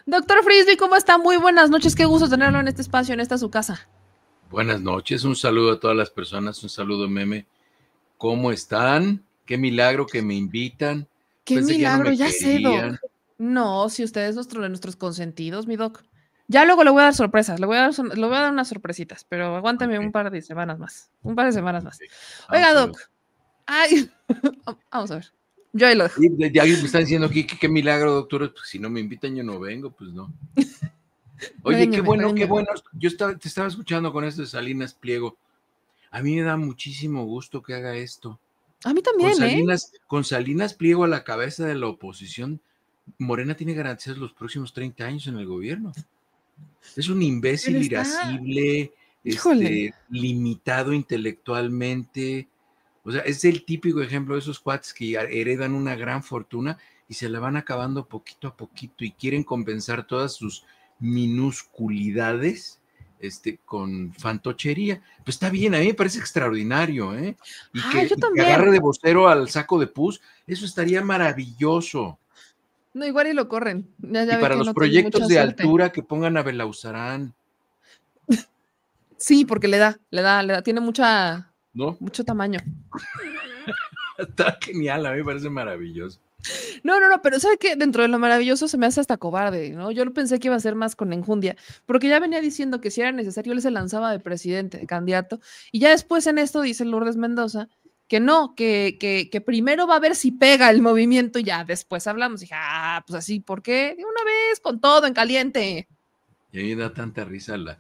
Doctor Frisby, ¿cómo está? Muy buenas noches, qué gusto tenerlo en este espacio, en esta su casa. Buenas noches, un saludo a todas las personas, un saludo Meme. ¿Cómo están? Qué milagro que me invitan. Qué Pensé que ya no milagro, me ya sé, querían. Doc. No, si usted es de nuestros consentidos, mi Doc. Ya luego le voy a dar sorpresas, le voy a dar unas sorpresitas, pero aguántame un Ok, par de semanas más. Un par de semanas más. ok. Oiga, Vamos a ver. Doc. Ay, vamos a ver. Yo ahí lo dejo. Y ya me están diciendo aquí que qué milagro, doctor. Pues si no me invitan, yo no vengo, pues no. Oye, qué Regáñeme, bueno, qué regáñeme. bueno. Te estaba escuchando con esto de Salinas Pliego. A mí me da muchísimo gusto que haga esto. A mí también, ¿eh? Con Salinas Pliego a la cabeza de la oposición, Morena tiene garantizados los próximos 30 años en el gobierno. Es un Pero imbécil está, irascible, híjole. limitado intelectualmente. O sea, es el típico ejemplo de esos cuates que heredan una gran fortuna y se la van acabando poquito a poquito y quieren compensar todas sus minusculidades con fantochería. Pues está bien, a mí me parece extraordinario, ¿eh? Ah, yo Y que agarre también. de vocero al saco de pus, eso estaría maravilloso. No, igual y lo corren. Ya Y ve para que los no tiene proyectos mucha de suerte. altura que pongan a Belauzarán, Sí, porque tiene ¿no? mucho tamaño. Está genial, a mí me parece maravilloso. No, pero ¿sabe qué? Dentro de lo maravilloso se me hace hasta cobarde, ¿no? Yo lo pensé que iba a ser más con enjundia, porque ya venía diciendo que si era necesario él se lanzaba de presidente, de candidato, y ya después en esto dice Lourdes Mendoza que no, que primero va a ver si pega el movimiento y ya después hablamos. Y dije, pues así, ¿por qué? De una vez, con todo en caliente. Y a mí me da tanta risa la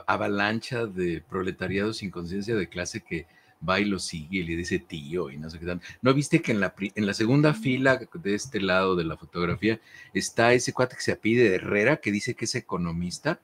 avalancha de proletariado sin conciencia de clase que va y lo sigue y le dice tío y no sé qué tal. ¿No viste que en la segunda fila de este lado de la fotografía está ese cuate que se apide Herrera, que dice que es economista?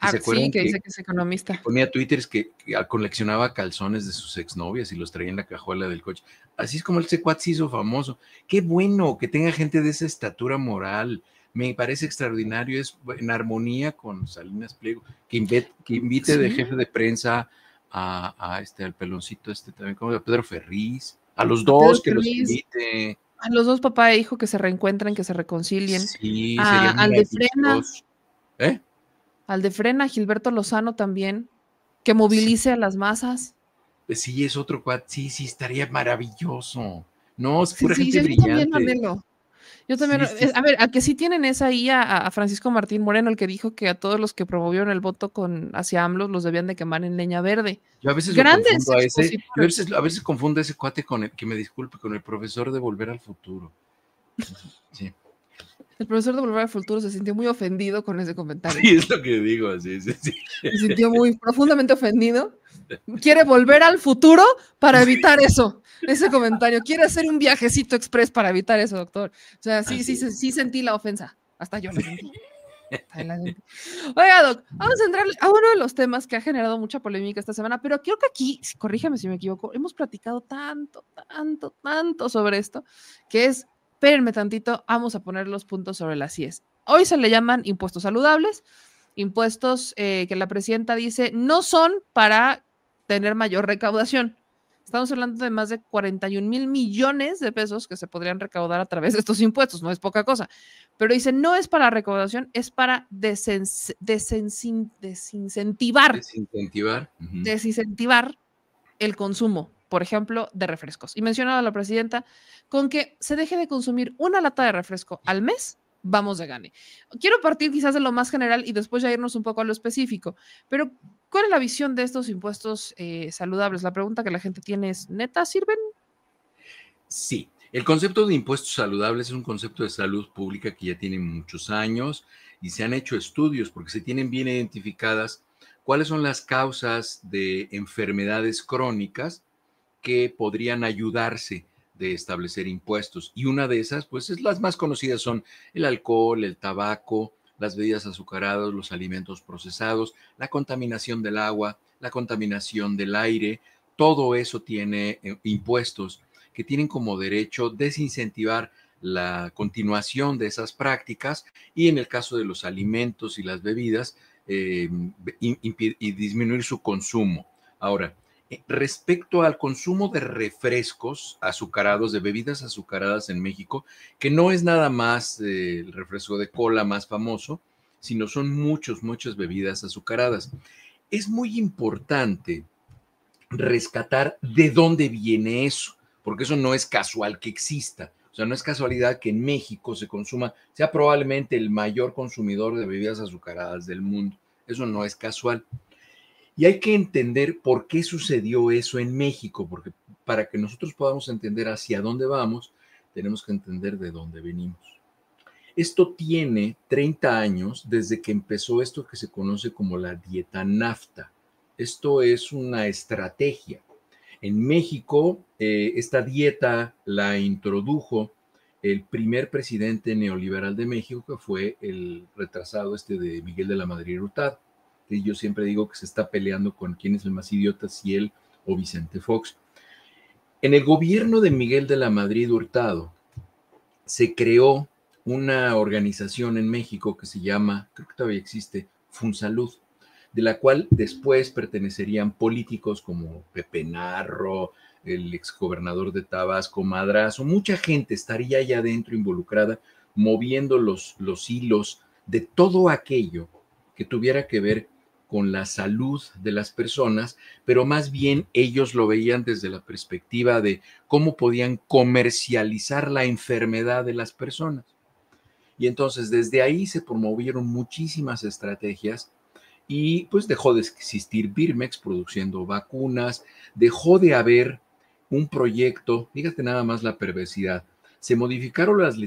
Que se Sí, acuerdan que dice que es que economista. ponía Twitter que coleccionaba calzones de sus exnovias y los traía en la cajuela del coche. Así es como ese cuate se hizo famoso. Qué bueno que tenga gente de esa estatura moral. Me parece extraordinario, es en armonía con Salinas Pliego, que invite de Sí, jefe de prensa al peloncito también, como a Pedro Ferriz, a los a Pedro dos que los Ferriz, invite. a los dos papá e hijo que se reencuentren, que se reconcilien, Sí, sería al de Frena, maravilloso. ¿Eh? al de Frena, Gilberto Lozano también, que Sí, movilice a las masas. sí, es otro cuate, sí, sí, estaría maravilloso. No, es Sí, pura sí, gente yo también lo brillante. anhelo. Yo también, Sí, sí, a ver, a que sí tienen esa ahí a Francisco Martín Moreno, el que dijo que a todos los que promovieron el voto hacia AMLO los debían de quemar en leña verde. yo a veces lo Grandes confundo a ese, yo expositores. a veces confundo a ese cuate con el, que me disculpe, con el profesor de Volver al Futuro. Sí, El profesor de Volver al Futuro se sintió muy ofendido con ese comentario. sí es lo que digo, sí, sí, sí. Se sintió muy profundamente ofendido. Quiere volver al futuro para evitar eso, ese comentario. Quiere hacer un viajecito express para evitar eso, doctor. O sea, Así es. sí sentí la ofensa. Hasta yo la sentí. Oiga, Doc, vamos a entrar a uno de los temas que ha generado mucha polémica esta semana, pero creo que aquí, corríjame si me equivoco, hemos platicado tanto sobre esto, que es, espérenme tantito, vamos a poner los puntos sobre las IES. Hoy se le llaman impuestos saludables, impuestos que la presidenta dice no son para tener mayor recaudación. Estamos hablando de más de 41,000 millones de pesos que se podrían recaudar a través de estos impuestos, no es poca cosa. Pero dice, no es para recaudación, es para desincentivar, Desincentivar. desincentivar el consumo, por ejemplo, de refrescos. Y mencionaba la presidenta con que se deje de consumir una lata de refresco al mes, vamos de gane. Quiero partir quizás de lo más general y después ya irnos un poco a lo específico, pero ¿cuál es la visión de estos impuestos saludables? La pregunta que la gente tiene es, ¿neta sirven? Sí, el concepto de impuestos saludables es un concepto de salud pública que ya tiene muchos años y se han hecho estudios porque se tienen bien identificadas cuáles son las causas de enfermedades crónicas que podrían ayudarse de establecer impuestos. Y una de esas, pues es las más conocidas son el alcohol, el tabaco, las bebidas azucaradas, los alimentos procesados, la contaminación del agua, la contaminación del aire, todo eso tiene impuestos que tienen como derecho desincentivar la continuación de esas prácticas y en el caso de los alimentos y las bebidas, y disminuir su consumo. Ahora, Respecto al consumo de refrescos azucarados, de bebidas azucaradas en México, que no es nada más el refresco de cola más famoso, sino son muchas bebidas azucaradas. Es muy importante rescatar de dónde viene eso, porque eso no es casual que exista. O sea, no es casualidad que en México se consuma, sea probablemente el mayor consumidor de bebidas azucaradas del mundo. Eso no es casual. Y hay que entender por qué sucedió eso en México, porque para que nosotros podamos entender hacia dónde vamos, tenemos que entender de dónde venimos. Esto tiene 30 años desde que empezó esto que se conoce como la dieta NAFTA. Esto es una estrategia. En México, esta dieta la introdujo el primer presidente neoliberal de México, que fue el retrasado de Miguel de la Madrid Hurtado. Y yo siempre digo que se está peleando con quién es el más idiota, si él o Vicente Fox. En el gobierno de Miguel de la Madrid Hurtado se creó una organización en México que se llama, creo que todavía existe, Funsalud, de la cual después pertenecerían políticos como Pepe Narro, el exgobernador de Tabasco, Madrazo, mucha gente estaría allá adentro involucrada, moviendo los hilos de todo aquello que tuviera que ver con la salud de las personas, pero más bien ellos lo veían desde la perspectiva de cómo podían comercializar la enfermedad de las personas. Y entonces desde ahí se promovieron muchísimas estrategias y pues dejó de existir Birmex produciendo vacunas, dejó de haber un proyecto, fíjate nada más la perversidad, se modificaron las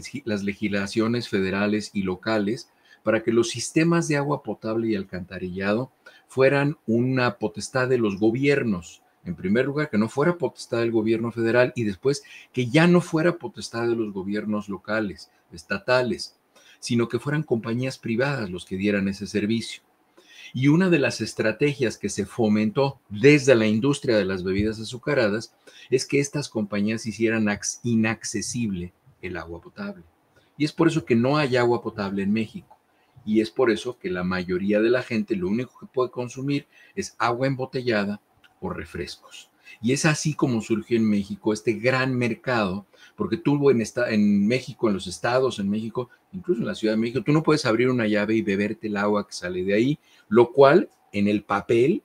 legislaciones federales y locales para que los sistemas de agua potable y alcantarillado fueran una potestad de los gobiernos. En primer lugar, que no fuera potestad del gobierno federal y después que ya no fuera potestad de los gobiernos locales, estatales, sino que fueran compañías privadas los que dieran ese servicio. Y una de las estrategias que se fomentó desde la industria de las bebidas azucaradas es que estas compañías hicieran inaccesible el agua potable. Y es por eso que no hay agua potable en México. Y es por eso que la mayoría de la gente lo único que puede consumir es agua embotellada o refrescos. Y es así como surgió en México este gran mercado, porque tú en México, en los estados, en México, incluso en la Ciudad de México, tú no puedes abrir una llave y beberte el agua que sale de ahí, lo cual en el papel,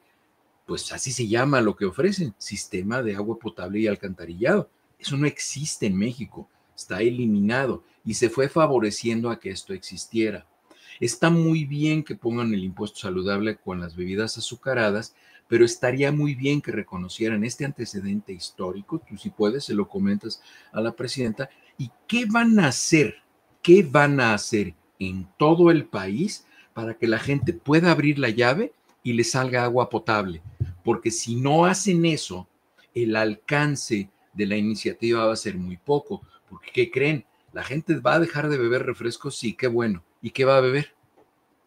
pues así se llama lo que ofrecen, sistema de agua potable y alcantarillado. Eso no existe en México, está eliminado y se fue favoreciendo a que esto existiera. Está muy bien que pongan el impuesto saludable con las bebidas azucaradas, pero estaría muy bien que reconocieran este antecedente histórico, tú si puedes, se lo comentas a la presidenta, y qué van a hacer, qué van a hacer en todo el país para que la gente pueda abrir la llave y le salga agua potable, porque si no hacen eso, el alcance de la iniciativa va a ser muy poco, porque ¿qué creen? La gente va a dejar de beber refrescos, sí, qué bueno, ¿y qué va a beber?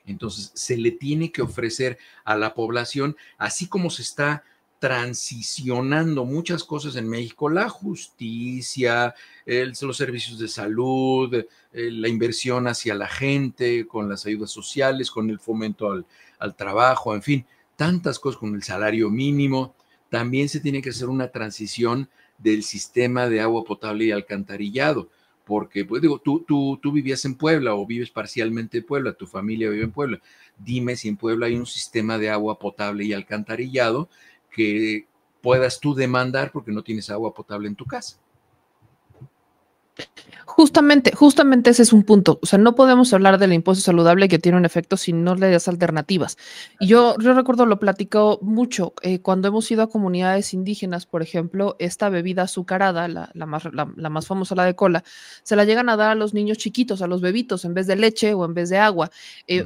Entonces, se le tiene que ofrecer a la población, así como se está transicionando muchas cosas en México, la justicia, los servicios de salud, la inversión hacia la gente, con las ayudas sociales, con el fomento al trabajo, en fin, tantas cosas con el salario mínimo. También se tiene que hacer una transición del sistema de agua potable y alcantarillado porque, pues digo, tú vivías en Puebla o vives parcialmente en Puebla, tu familia vive en Puebla. Dime si en Puebla hay un sistema de agua potable y alcantarillado que puedas tú demandar porque no tienes agua potable en tu casa. Justamente ese es un punto. O sea, no podemos hablar del impuesto saludable que tiene un efecto si no le das alternativas. Y yo recuerdo, lo platico mucho, cuando hemos ido a comunidades indígenas, por ejemplo, esta bebida azucarada, la más famosa, la de cola, se la llegan a dar a los niños chiquitos, a los bebitos, en vez de leche o en vez de agua.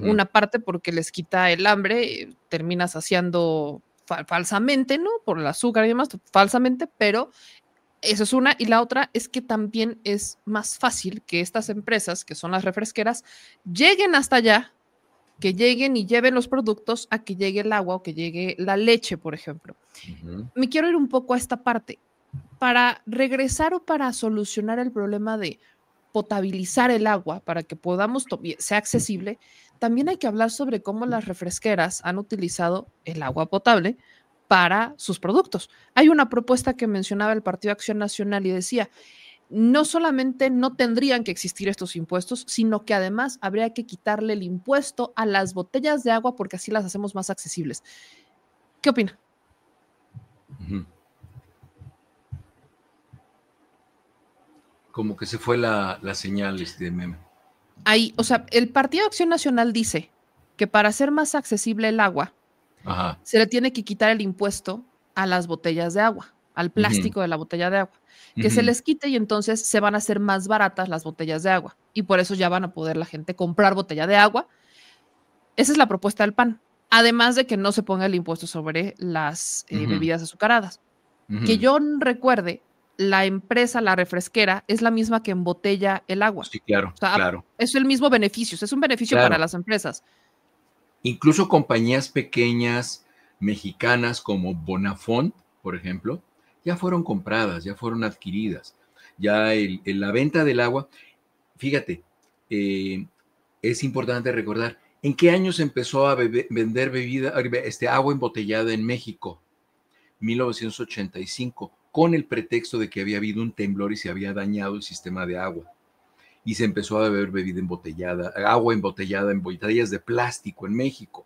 Una parte porque les quita el hambre, termina saciando falsamente, ¿no? Por el azúcar y demás, falsamente, pero eso es una. Y la otra es que también es más fácil que estas empresas, que son las refresqueras, lleguen hasta allá, que lleguen y lleven los productos a que llegue el agua o que llegue la leche, por ejemplo. Me quiero ir un poco a esta parte. Para regresar o para solucionar el problema de potabilizar el agua para que podamos, sea accesible, también hay que hablar sobre cómo las refresqueras han utilizado el agua potable para sus productos. Hay una propuesta que mencionaba el Partido Acción Nacional y decía, no solamente no tendrían que existir estos impuestos, sino que además habría que quitarle el impuesto a las botellas de agua porque así las hacemos más accesibles. ¿Qué opina? Como que se fue la señal, meme. Ahí, o sea, el Partido Acción Nacional dice que para hacer más accesible el agua, Ajá. se le tiene que quitar el impuesto a las botellas de agua, al plástico de la botella de agua, que se les quite y entonces se van a hacer más baratas las botellas de agua y por eso ya van a poder la gente comprar botella de agua. Esa es la propuesta del PAN, además de que no se ponga el impuesto sobre las bebidas azucaradas. Que yo recuerde, la empresa, la refresquera, es la misma que embotella el agua. Sí, claro, O sea, claro. es el mismo beneficio, es un beneficio para Claro. las empresas. Incluso compañías pequeñas mexicanas como Bonafont, por ejemplo, ya fueron compradas, ya fueron adquiridas. Ya la venta del agua, fíjate, es importante recordar, ¿en qué años empezó a vender agua embotellada en México? 1985, con el pretexto de que había habido un temblor y se había dañado el sistema de agua. Y se empezó a beber bebida embotellada, agua embotellada en botellas de plástico en México,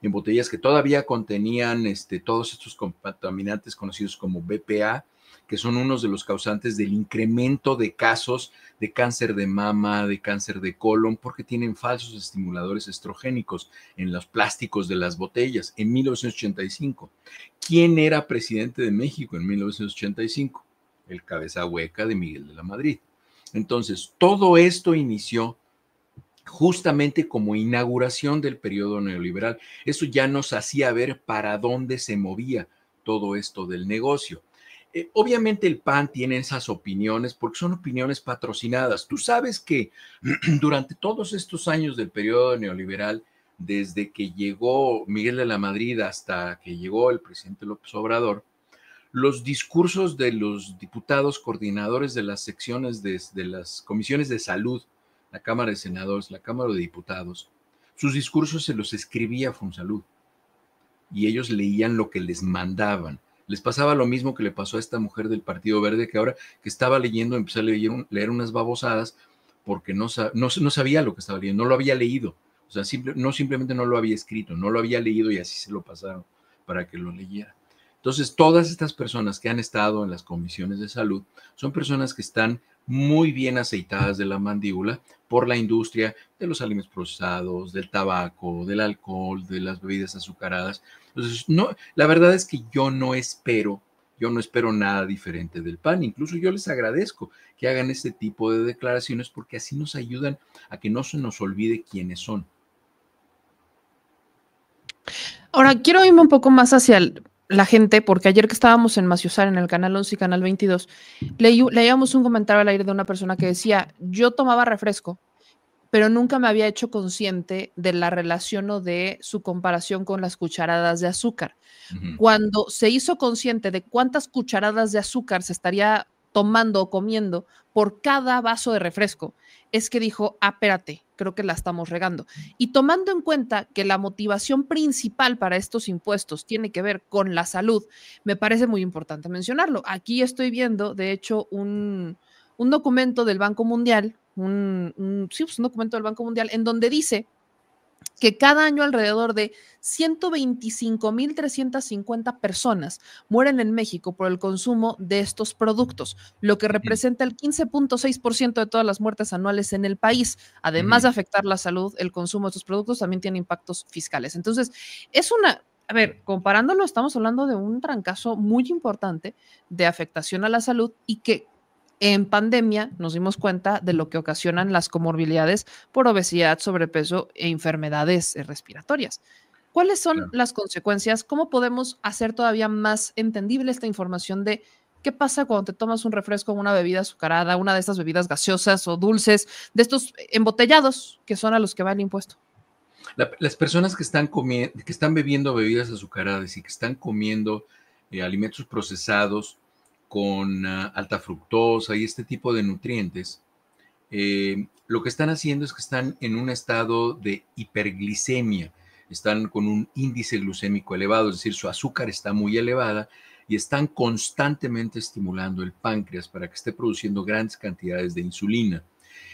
en botellas que todavía contenían todos estos contaminantes conocidos como BPA, que son unos de los causantes del incremento de casos de cáncer de mama, de cáncer de colon, porque tienen falsos estimuladores estrogénicos en los plásticos de las botellas en 1985. ¿Quién era presidente de México en 1985? El cabeza hueca de Miguel de la Madrid. Entonces, todo esto inició justamente como inauguración del periodo neoliberal. Eso ya nos hacía ver para dónde se movía todo esto del negocio. Obviamente el PAN tiene esas opiniones porque son opiniones patrocinadas. Tú sabes que durante todos estos años del periodo neoliberal, desde que llegó Miguel de la Madrid hasta que llegó el presidente López Obrador, los discursos de los diputados coordinadores de las secciones de las comisiones de salud, la Cámara de Senadores, la Cámara de Diputados, sus discursos se los escribía Fonsalud y ellos leían lo que les mandaban. Les pasaba lo mismo que le pasó a esta mujer del Partido Verde que ahora que estaba leyendo, empezó a leer unas babosadas porque no sabía lo que estaba leyendo, no lo había leído. O sea, simplemente no lo había escrito, no lo había leído y así se lo pasaron para que lo leyera. Entonces, todas estas personas que han estado en las comisiones de salud son personas que están muy bien aceitadas de la mandíbula por la industria de los alimentos procesados, del tabaco, del alcohol, de las bebidas azucaradas. Entonces, no, la verdad es que yo no espero nada diferente del PAN. Incluso yo les agradezco que hagan este tipo de declaraciones porque así nos ayudan a que no se nos olvide quiénes son. Ahora, quiero irme un poco más hacia la gente, porque ayer que estábamos en Maciosar, en el Canal 11 y Canal 22, leíamos un comentario al aire de una persona que decía, yo tomaba refresco, pero nunca me había hecho consciente de la relación o de su comparación con las cucharadas de azúcar. Cuando se hizo consciente de cuántas cucharadas de azúcar se estaría tomando o comiendo por cada vaso de refresco, es que dijo, espérate, creo que la estamos regando. Y tomando en cuenta que la motivación principal para estos impuestos tiene que ver con la salud, me parece muy importante mencionarlo. Aquí estoy viendo, de hecho, un documento del Banco Mundial, un documento del Banco Mundial, en donde dice que cada año alrededor de 125,350 personas mueren en México por el consumo de estos productos, lo que representa el 15.6% de todas las muertes anuales en el país. Además de afectar la salud, el consumo de estos productos también tiene impactos fiscales. Entonces, a ver, comparándolo, estamos hablando de un trancazo muy importante de afectación a la salud y que en pandemia nos dimos cuenta de lo que ocasionan las comorbilidades por obesidad, sobrepeso e enfermedades respiratorias. ¿Cuáles son Claro. las consecuencias? ¿Cómo podemos hacer todavía más entendible esta información de qué pasa cuando te tomas un refresco, una bebida azucarada, una de estas bebidas gaseosas o dulces, de estos embotellados que son a los que va el impuesto? Las personas que están bebiendo bebidas azucaradas y que están comiendo alimentos procesados con alta fructosa y este tipo de nutrientes, lo que están haciendo es que están en un estado de hiperglicemia. están con un índice glucémico elevado, es decir, su azúcar está muy elevada y están constantemente estimulando el páncreas para que esté produciendo grandes cantidades de insulina.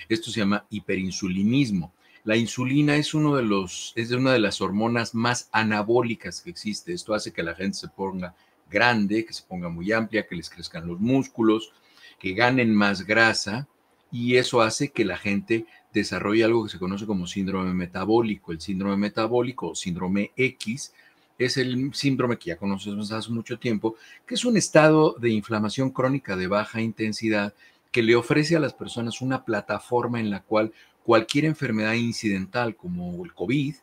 Esto se llama hiperinsulinismo. La insulina es una de las hormonas más anabólicas que existe. Esto hace que la gente se ponga grande, que se ponga muy amplia, que les crezcan los músculos, que ganen más grasa, y eso hace que la gente desarrolle algo que se conoce como síndrome metabólico. El síndrome metabólico o síndrome X es el síndrome que ya conocemos hace mucho tiempo, que es un estado de inflamación crónica de baja intensidad que le ofrece a las personas una plataforma en la cual cualquier enfermedad incidental como el COVID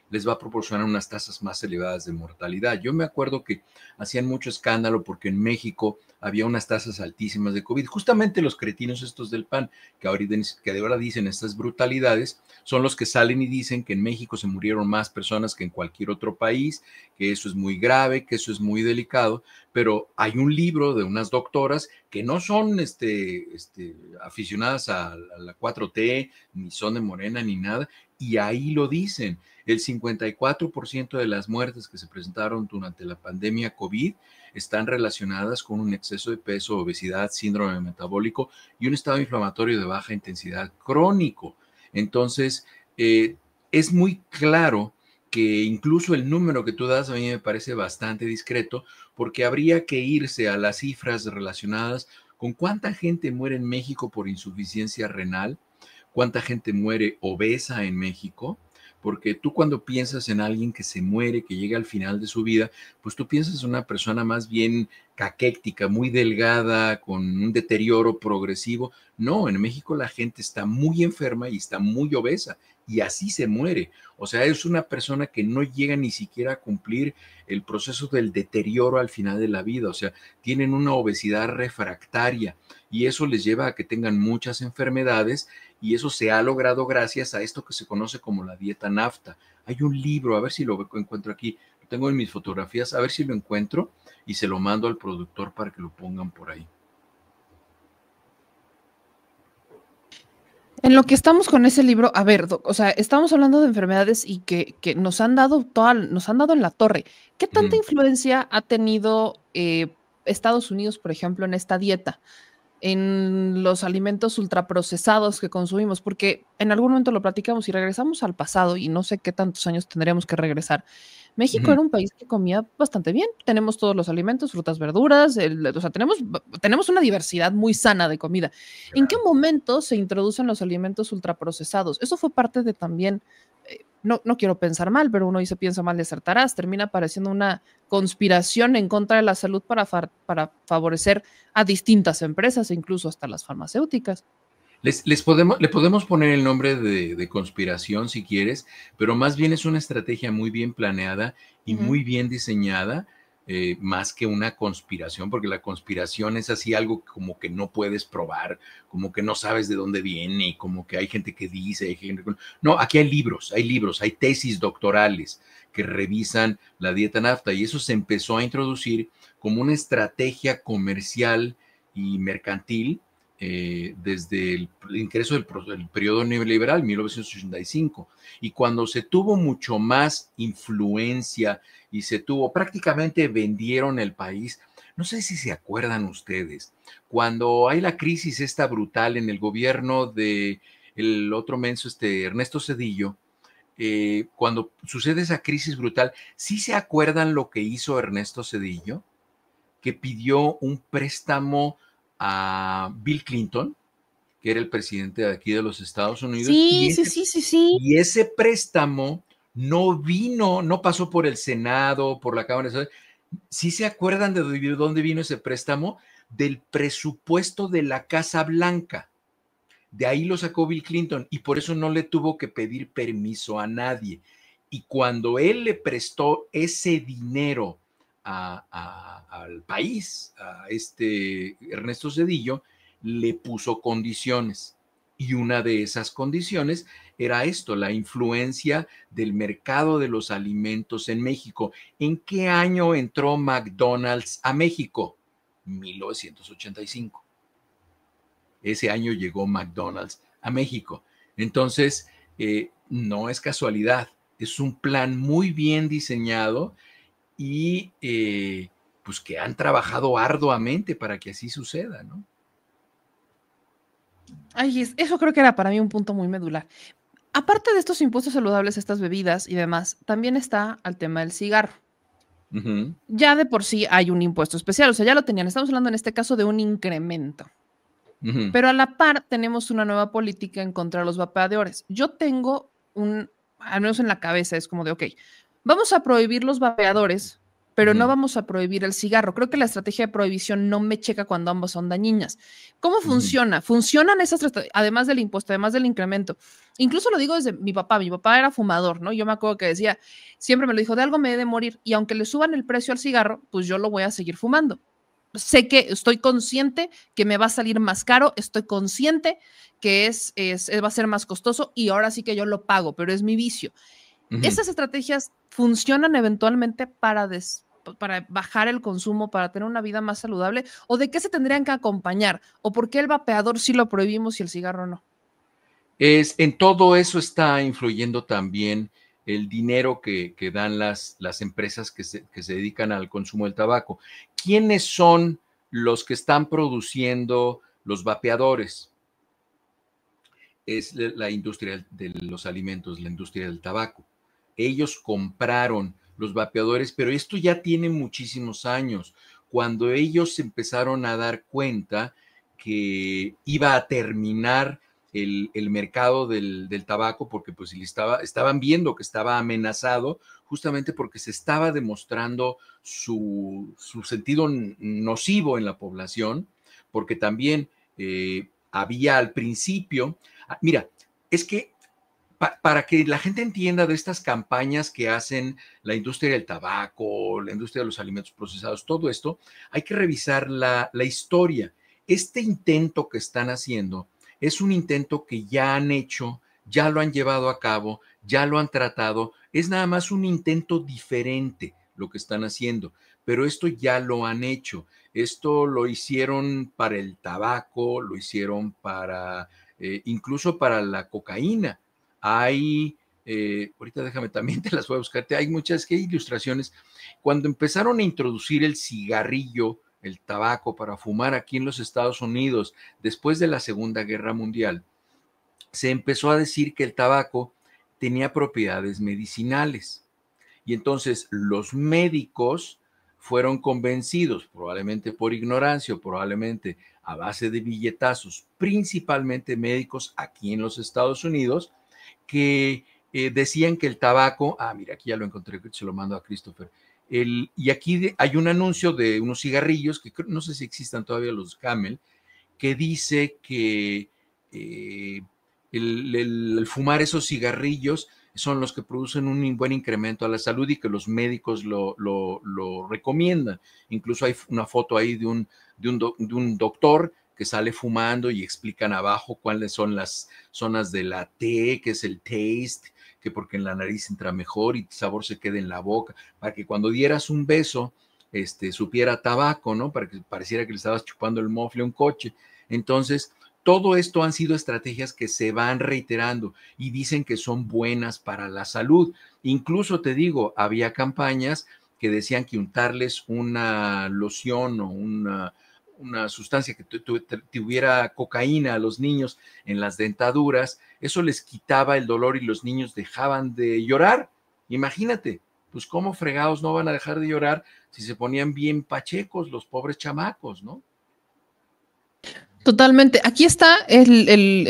les va a proporcionar unas tasas más elevadas de mortalidad. Yo me acuerdo que hacían mucho escándalo porque en México había unas tasas altísimas de COVID. Justamente los cretinos estos del PAN, que de verdad dicen estas brutalidades, son los que salen y dicen que en México se murieron más personas que en cualquier otro país, que eso es muy grave, que eso es muy delicado, pero hay un libro de unas doctoras que no son aficionadas a la 4T, ni son de Morena, ni nada, y ahí lo dicen. El 54% de las muertes que se presentaron durante la pandemia COVID están relacionadas con un exceso de peso, obesidad, síndrome metabólico y un estado inflamatorio de baja intensidad crónico. Entonces, es muy claro que incluso el número que tú das a mí me parece bastante discreto, porque habría que irse a las cifras relacionadas con cuánta gente muere en México por insuficiencia renal, cuánta gente muere obesa en México, porque tú cuando piensas en alguien que se muere, que llega al final de su vida, pues tú piensas en una persona más bien caquéctica, muy delgada, con un deterioro progresivo. No, en México la gente está muy enferma y está muy obesa y así se muere. O sea, es una persona que no llega ni siquiera a cumplir el proceso del deterioro al final de la vida. O sea, tienen una obesidad refractaria y eso les lleva a que tengan muchas enfermedades, y eso se ha logrado gracias a esto que se conoce como la dieta NAFTA. Hay un libro, a ver si lo encuentro aquí, lo tengo en mis fotografías, a ver si lo encuentro y se lo mando al productor para que lo pongan por ahí. En lo que estamos con ese libro, a ver, o sea, estamos hablando de enfermedades y que nos han dado nos han dado en la torre. ¿Qué tanta influencia ha tenido Estados Unidos, por ejemplo, en esta dieta, en los alimentos ultraprocesados que consumimos? Porque en algún momento lo platicamos y regresamos al pasado, y no sé qué tantos años tendremos que regresar. México era un país que comía bastante bien. Tenemos todos los alimentos, frutas, verduras, o sea, tenemos una diversidad muy sana de comida. ¿En qué Claro. momento se introducen los alimentos ultraprocesados? Eso fue parte de también, no quiero pensar mal, pero uno dice piensa mal y acertarás. Termina pareciendo una conspiración en contra de la salud para favorecer a distintas empresas e incluso hasta las farmacéuticas. Le podemos poner el nombre de conspiración si quieres, pero más bien es una estrategia muy bien planeada y Ujú. muy bien diseñada, más que una conspiración, porque la conspiración es así algo como que no puedes probar, como que no sabes de dónde viene, y como que hay gente que dice, hay gente que... No, aquí hay libros, hay tesis doctorales que revisan la dieta NAFTA, y eso se empezó a introducir como una estrategia comercial y mercantil desde el ingreso del periodo neoliberal, 1985, y cuando se tuvo mucho más influencia y prácticamente vendieron el país. No sé si se acuerdan ustedes, cuando hay la crisis esta brutal en el gobierno de el otro menso, Ernesto Zedillo, cuando sucede esa crisis brutal, ¿sí se acuerdan lo que hizo Ernesto Zedillo? Que pidió un préstamo a Bill Clinton, que era el presidente de aquí de los Estados Unidos, Sí, sí, sí, sí, sí. y ese préstamo no pasó por el Senado, por la Cámara de... ¿Sí se acuerdan de dónde vino ese préstamo? Del presupuesto de la Casa Blanca. De ahí lo sacó Bill Clinton y por eso no le tuvo que pedir permiso a nadie. Y cuando él le prestó ese dinero al país, a Ernesto Zedillo, le puso condiciones. Y una de esas condiciones era esto, la influencia del mercado de los alimentos en México. ¿En qué año entró McDonald's a México? 1985. Ese año llegó McDonald's a México. Entonces, no es casualidad. es un plan muy bien diseñado y pues que han trabajado arduamente para que así suceda, ¿no? Ay, eso creo que era para mí un punto muy medular. Aparte de estos impuestos saludables, estas bebidas y demás, también está el tema del cigarro. Ujú, Ya de por sí hay un impuesto especial, o sea, ya lo tenían. Estamos hablando en este caso de un incremento. ujú, Pero a la par tenemos una nueva política en contra de los vapeadores. Yo tengo al menos en la cabeza, es como de, ok, vamos a prohibir los vapeadores, pero no ujú, vamos a prohibir el cigarro. Creo que la estrategia de prohibición no me checa cuando ambos son dañinas. ¿Cómo ujú, funciona? Funcionan esas, además del impuesto, además del incremento. Incluso lo digo desde mi papá era fumador, ¿no? Yo me acuerdo que decía, siempre me lo dijo, de algo me he de morir, y aunque le suban el precio al cigarro, pues yo lo voy a seguir fumando. Sé que estoy consciente que me va a salir más caro, estoy consciente que va a ser más costoso y ahora sí que yo lo pago, pero es mi vicio. ujú. ¿Esas estrategias funcionan eventualmente para bajar el consumo, para tener una vida más saludable? ¿O de qué se tendrían que acompañar? ¿O por qué el vapeador sí lo prohibimos y el cigarro no? En todo eso está influyendo también el dinero que dan las empresas que se dedican al consumo del tabaco. ¿Quiénes son los que están produciendo los vapeadores? Es la industria de los alimentos, la industria del tabaco. Ellos compraron los vapeadores, pero esto ya tiene muchísimos años. Cuando ellos empezaron a dar cuenta que iba a terminar el mercado del tabaco, porque pues estaban viendo que estaba amenazado, justamente porque se estaba demostrando su sentido nocivo en la población, porque también había al principio. Mira, es que para que la gente entienda de estas campañas que hacen la industria del tabaco, la industria de los alimentos procesados, todo esto, hay que revisar la historia. Este intento que están haciendo es un intento que ya han hecho, ya lo han llevado a cabo, ya lo han tratado, es nada más un intento diferente lo que están haciendo, pero esto ya lo han hecho. Esto lo hicieron para el tabaco, lo hicieron para incluso para la cocaína. Hay, ahorita déjame también te las voy a buscarte, hay muchas que ilustraciones. Cuando empezaron a introducir el cigarrillo, el tabaco para fumar aquí en los Estados Unidos, después de la Segunda Guerra Mundial, se empezó a decir que el tabaco tenía propiedades medicinales. Y entonces los médicos fueron convencidos, probablemente por ignorancia, probablemente a base de billetazos, principalmente médicos aquí en los Estados Unidos, que decían que el tabaco, mira, aquí ya lo encontré, se lo mando a Christopher, y aquí hay un anuncio de unos cigarrillos, que no sé si existan todavía los Camel, que dice que eh, el fumar esos cigarrillos son los que producen un buen incremento a la salud y que los médicos lo recomiendan. Incluso hay una foto ahí de un doctor que sale fumando y explican abajo cuáles son las zonas de la T, que es el taste, que porque en la nariz entra mejor y el sabor se quede en la boca, para que cuando dieras un beso, supiera tabaco, ¿no? Para que pareciera que le estabas chupando el mofle a un coche. Entonces, todo esto han sido estrategias que se van reiterando y dicen que son buenas para la salud. Incluso te digo, había campañas que decían que untarles una loción o una sustancia que tuviera cocaína a los niños en las dentaduras, eso les quitaba el dolor y los niños dejaban de llorar. Imagínate, pues cómo fregados no van a dejar de llorar si se ponían bien pachecos los pobres chamacos, ¿no? Totalmente. Aquí está el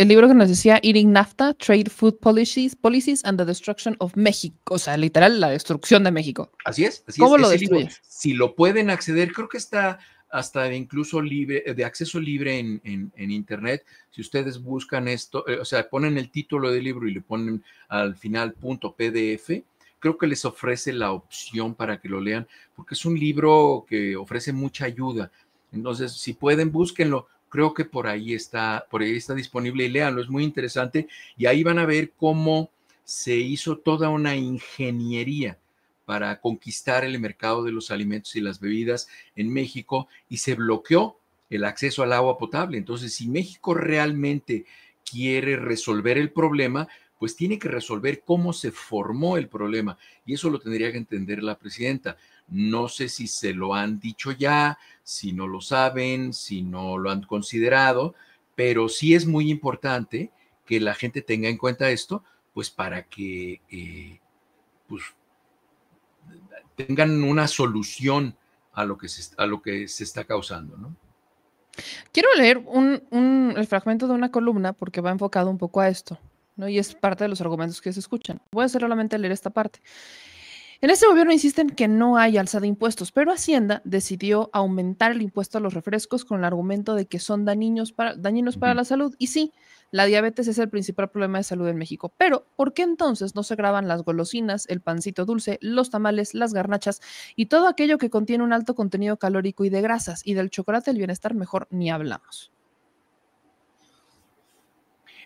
libro que nos decía Eating NAFTA, Trade Food Policies and the Destruction of Mexico. O sea, literal, la destrucción de México. Así es, así es. ¿Cómo lo Ese libro, destruyes? si lo pueden acceder, creo que está hasta incluso libre, de acceso libre en internet. Si ustedes buscan esto, o sea, ponen el título del libro y le ponen al final .pdf, creo que les ofrece la opción para que lo lean, porque es un libro que ofrece mucha ayuda. Entonces, si pueden, búsquenlo. Creo que por ahí está disponible y léanlo, es muy interesante. Y ahí van a ver cómo se hizo toda una ingeniería para conquistar el mercado de los alimentos y las bebidas en México y se bloqueó el acceso al agua potable. Entonces, si México realmente quiere resolver el problema, pues tiene que resolver cómo se formó el problema y eso lo tendría que entender la presidenta. No sé si se lo han dicho ya, si no lo saben, si no lo han considerado, pero sí es muy importante que la gente tenga en cuenta esto, pues para que pues, tengan una solución a lo que se está causando, ¿no? Quiero leer el fragmento de una columna porque va enfocado un poco a esto, ¿no? Y es parte de los argumentos que se escuchan. Voy a solamente leer esta parte. En este gobierno insisten que no hay alza de impuestos, pero Hacienda decidió aumentar el impuesto a los refrescos con el argumento de que son dañinos para Ujú. la salud. Y sí, la diabetes es el principal problema de salud en México. Pero, ¿por qué entonces no se graban las golosinas, el pancito dulce, los tamales, las garnachas y todo aquello que contiene un alto contenido calórico y de grasas? Y del chocolate del bienestar mejor ni hablamos.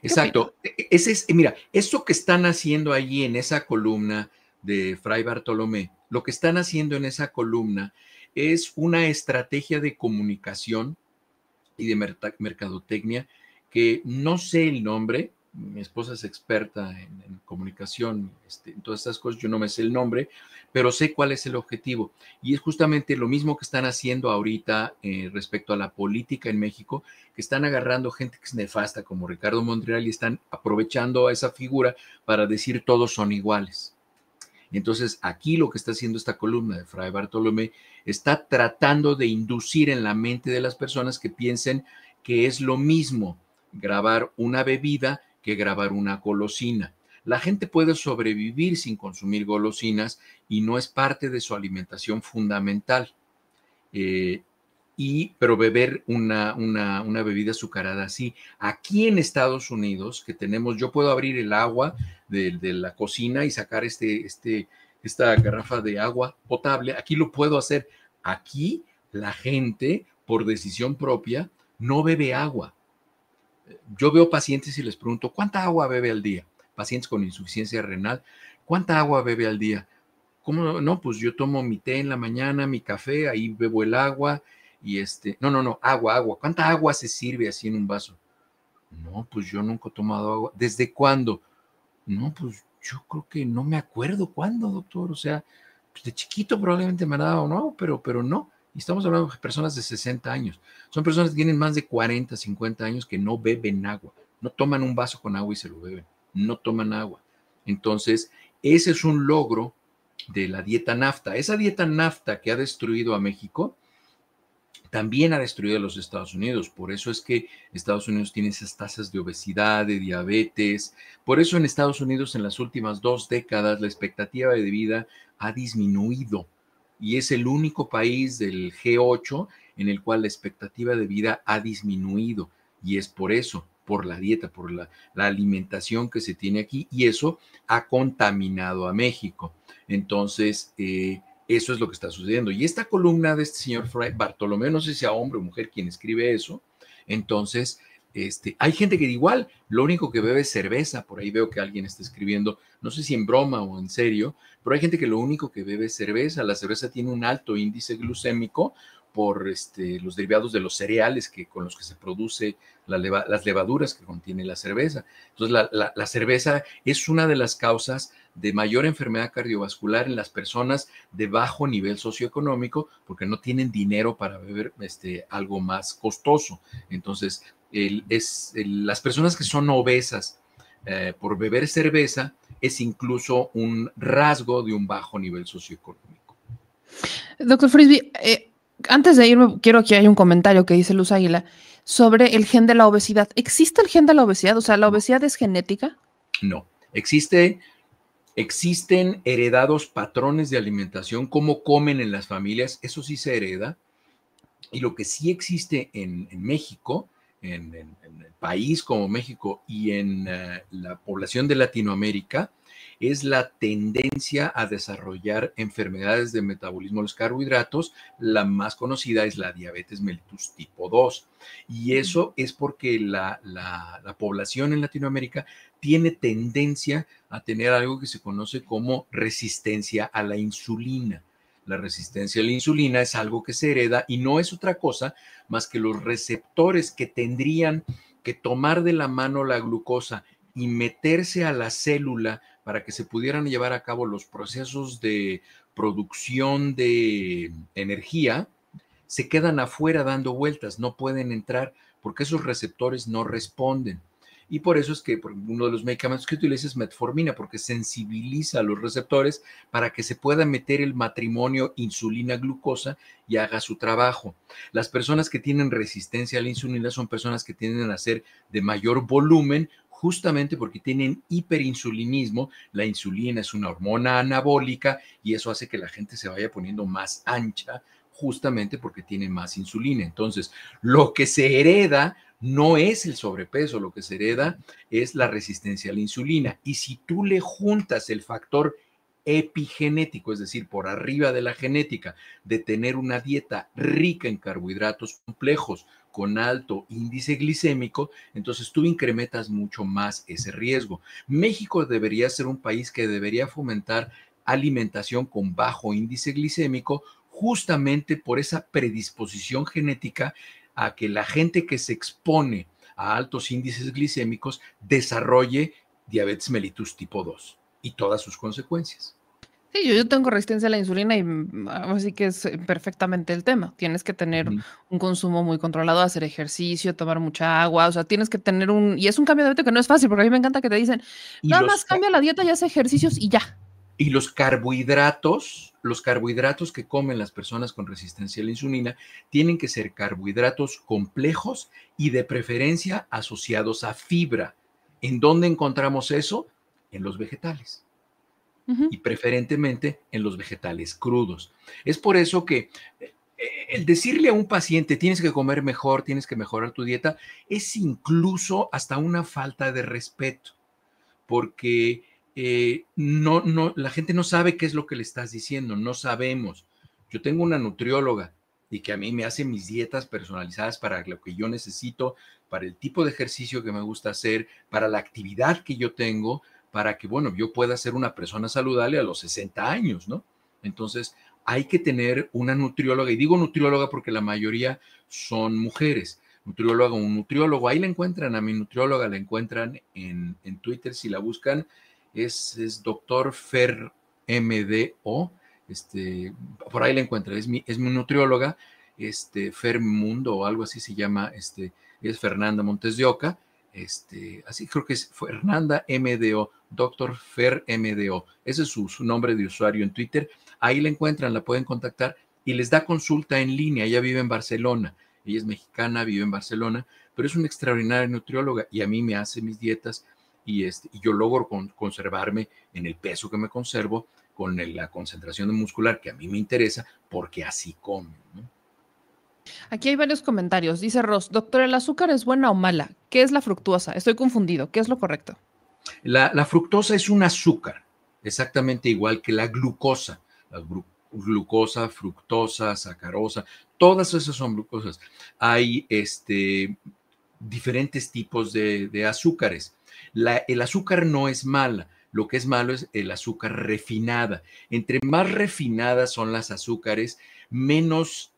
¿Qué opinas? Exacto. Ese es, mira, eso que están haciendo allí en esa columna de Fray Bartolomé, lo que están haciendo en esa columna es una estrategia de comunicación y de mercadotecnia que no sé el nombre, mi esposa es experta en comunicación, en todas estas cosas, yo no me sé el nombre, pero sé cuál es el objetivo. Y es justamente lo mismo que están haciendo ahorita respecto a la política en México, que están agarrando gente que es nefasta como Ricardo Monreal y están aprovechando a esa figura para decir todos son iguales. Entonces, aquí lo que está haciendo esta columna de Fray Bartolomé está tratando de inducir en la mente de las personas que piensen que es lo mismo grabar una bebida que grabar una golosina. La gente puede sobrevivir sin consumir golosinas y no es parte de su alimentación fundamental. Eh, pero beber una bebida azucarada así. Aquí en Estados Unidos, que tenemos, yo puedo abrir el agua de la cocina y sacar esta garrafa de agua potable, aquí lo puedo hacer. Aquí la gente, por decisión propia, no bebe agua. Yo veo pacientes y les pregunto, ¿cuánta agua bebe al día? Pacientes con insuficiencia renal, ¿cuánta agua bebe al día? ¿Cómo no? No, pues yo tomo mi té en la mañana, mi café, ahí bebo el agua y no, agua. ¿Cuánta agua se sirve así en un vaso? No, pues yo nunca he tomado agua. ¿Desde cuándo? No, pues yo creo que no me acuerdo cuándo, doctor. O sea, pues de chiquito probablemente me ha dado, ¿no? Pero no. Y estamos hablando de personas de 60 años. Son personas que tienen más de 40, 50 años que no beben agua. No toman un vaso con agua y se lo beben. No toman agua. Entonces, ese es un logro de la dieta NAFTA. Esa dieta NAFTA que ha destruido a México, también ha destruido a los Estados Unidos. Por eso es que Estados Unidos tiene esas tasas de obesidad, de diabetes. Por eso en Estados Unidos en las últimas 2 décadas la expectativa de vida ha disminuido y es el único país del G8 en el cual la expectativa de vida ha disminuido. Y es por eso, por la dieta, por la alimentación que se tiene aquí y eso ha contaminado a México. Entonces, eso es lo que está sucediendo. Y esta columna de este señor Fray Bartolomé, no sé si sea hombre o mujer quien escribe eso, entonces hay gente que igual lo único que bebe es cerveza, por ahí veo que alguien está escribiendo, no sé si en broma o en serio, pero hay gente que lo único que bebe es cerveza. La cerveza tiene un alto índice glucémico por los derivados de los cereales con los que se produce las levaduras que contiene la cerveza. Entonces, la cerveza es una de las causas de mayor enfermedad cardiovascular en las personas de bajo nivel socioeconómico porque no tienen dinero para beber algo más costoso. Entonces, las personas que son obesas por beber cerveza es incluso un rasgo de un bajo nivel socioeconómico. Doctor Frisby, antes de irme, quiero que haya un comentario que dice Luz Águila sobre el gen de la obesidad. ¿Existe el gen de la obesidad? O sea, ¿la obesidad es genética? No, existen heredados patrones de alimentación, cómo comen en las familias, eso sí se hereda. Y lo que sí existe en México, en el país como México y en la población de Latinoamérica, es la tendencia a desarrollar enfermedades de metabolismo de los carbohidratos. La más conocida es la diabetes mellitus tipo 2. Y eso es porque la población en Latinoamérica tiene tendencia a tener algo que se conoce como resistencia a la insulina. La resistencia a la insulina es algo que se hereda y no es otra cosa más que los receptores que tendrían que tomar de la mano la glucosa y meterse a la célula para que se pudieran llevar a cabo los procesos de producción de energía, se quedan afuera dando vueltas, no pueden entrar porque esos receptores no responden. Y por eso es que uno de los medicamentos que utiliza es metformina, porque sensibiliza a los receptores para que se pueda meter el matrimonio insulina-glucosa y haga su trabajo. Las personas que tienen resistencia a la insulina son personas que tienden a ser de mayor volumen, justamente porque tienen hiperinsulinismo. La insulina es una hormona anabólica y eso hace que la gente se vaya poniendo más ancha, justamente porque tiene más insulina. Entonces, lo que se hereda no es el sobrepeso, lo que se hereda es la resistencia a la insulina. Y si tú le juntas el factor epigenético, es decir, por arriba de la genética, de tener una dieta rica en carbohidratos complejos con alto índice glicémico, entonces tú incrementas mucho más ese riesgo. México debería ser un país que debería fomentar alimentación con bajo índice glicémico, justamente por esa predisposición genética a que la gente que se expone a altos índices glicémicos desarrolle diabetes mellitus tipo 2 y todas sus consecuencias. Sí, yo tengo resistencia a la insulina y así que es perfectamente el tema. Tienes que tener Ujú. un consumo muy controlado, hacer ejercicio, tomar mucha agua, o sea, tienes que tener y es un cambio de hábito que no es fácil, porque a mí me encanta que te dicen, Y nada los, más cambia la dieta y hace ejercicios y ya. y los carbohidratos que comen las personas con resistencia a la insulina tienen que ser carbohidratos complejos y de preferencia asociados a fibra. ¿En dónde encontramos eso? En los vegetales Ujú. y preferentemente en los vegetales crudos. Es por eso que el decirle a un paciente tienes que comer mejor, tienes que mejorar tu dieta, es incluso hasta una falta de respeto, porque la gente no sabe qué es lo que le estás diciendo, no sabemos. Yo tengo una nutrióloga y que a mí me hace mis dietas personalizadas para lo que yo necesito, para el tipo de ejercicio que me gusta hacer, para la actividad que yo tengo, para que, bueno, yo pueda ser una persona saludable a los 60 años, ¿no? Entonces, hay que tener una nutrióloga, y digo nutrióloga porque la mayoría son mujeres, nutrióloga o un nutriólogo. Ahí la encuentran, a mi nutrióloga la encuentran en Twitter, si la buscan, es doctor Fer MDO, por ahí la encuentran, es mi nutrióloga, Fer Mundo o algo así se llama, es Fernanda Montes de Oca, así creo que es Fernanda MDO, doctor Fer MDO, ese es su nombre de usuario en Twitter. Ahí la encuentran, la pueden contactar y les da consulta en línea. Ella vive en Barcelona. Ella es mexicana, vive en Barcelona, pero es una extraordinaria nutrióloga y a mí me hace mis dietas y yo logro conservarme en el peso que me conservo, con la concentración de muscular que a mí me interesa, porque así como, ¿no? Aquí hay varios comentarios. Dice Ross, doctor, ¿el azúcar es buena o mala? ¿Qué es la fructuosa? Estoy confundido. ¿Qué es lo correcto? La fructosa es un azúcar, exactamente igual que la glucosa. La glucosa, fructosa, sacarosa, todas esas son glucosas. Hay diferentes tipos de azúcares. El azúcar no es mala, lo que es malo es el azúcar refinada. Entre más refinadas son las azúcares, menos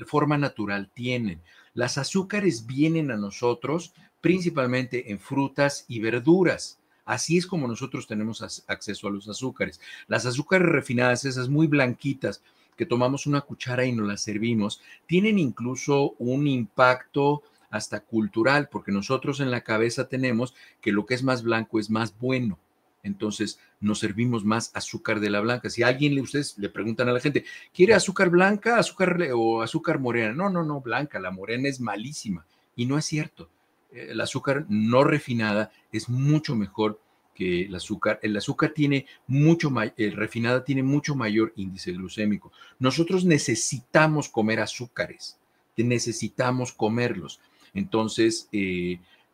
forma natural tienen. Las azúcares vienen a nosotros principalmente en frutas y verduras. Así es como nosotros tenemos acceso a los azúcares. Las azúcares refinadas, esas muy blanquitas, que tomamos una cuchara y nos las servimos, tienen incluso un impacto hasta cultural, porque nosotros en la cabeza tenemos que lo que es más blanco es más bueno. Entonces nos servimos más azúcar de la blanca. Si ustedes le preguntan a la gente, ¿quiere azúcar blanca, azúcar o azúcar morena? No, no, no, blanca, la morena es malísima. Y no es cierto. El azúcar no refinada es mucho mejor que el azúcar. El azúcar tiene refinada tiene mucho mayor índice glucémico. Nosotros necesitamos comer azúcares, necesitamos comerlos. Entonces,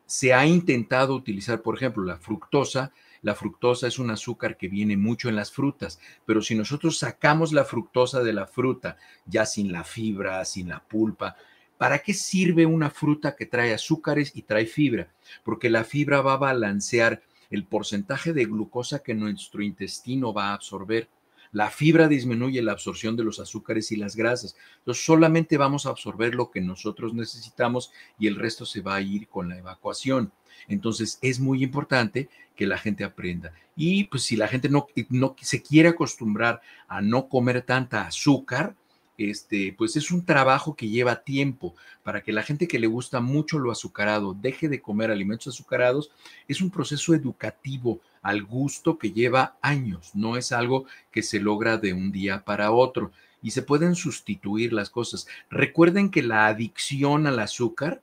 se ha intentado utilizar, por ejemplo, la fructosa. La fructosa es un azúcar que viene mucho en las frutas, pero si nosotros sacamos la fructosa de la fruta, ya sin la fibra, sin la pulpa, ¿para qué sirve una fruta que trae azúcares y trae fibra? Porque la fibra va a balancear el porcentaje de glucosa que nuestro intestino va a absorber. La fibra disminuye la absorción de los azúcares y las grasas. Entonces solamente vamos a absorber lo que nosotros necesitamos y el resto se va a ir con la evacuación. Entonces es muy importante que la gente aprenda. Y pues si la gente no se quiere acostumbrar a no comer tanta azúcar, pues es un trabajo que lleva tiempo para que la gente que le gusta mucho lo azucarado deje de comer alimentos azucarados. Es un proceso educativo al gusto que lleva años, no es algo que se logra de un día para otro y se pueden sustituir las cosas. Recuerden que la adicción al azúcar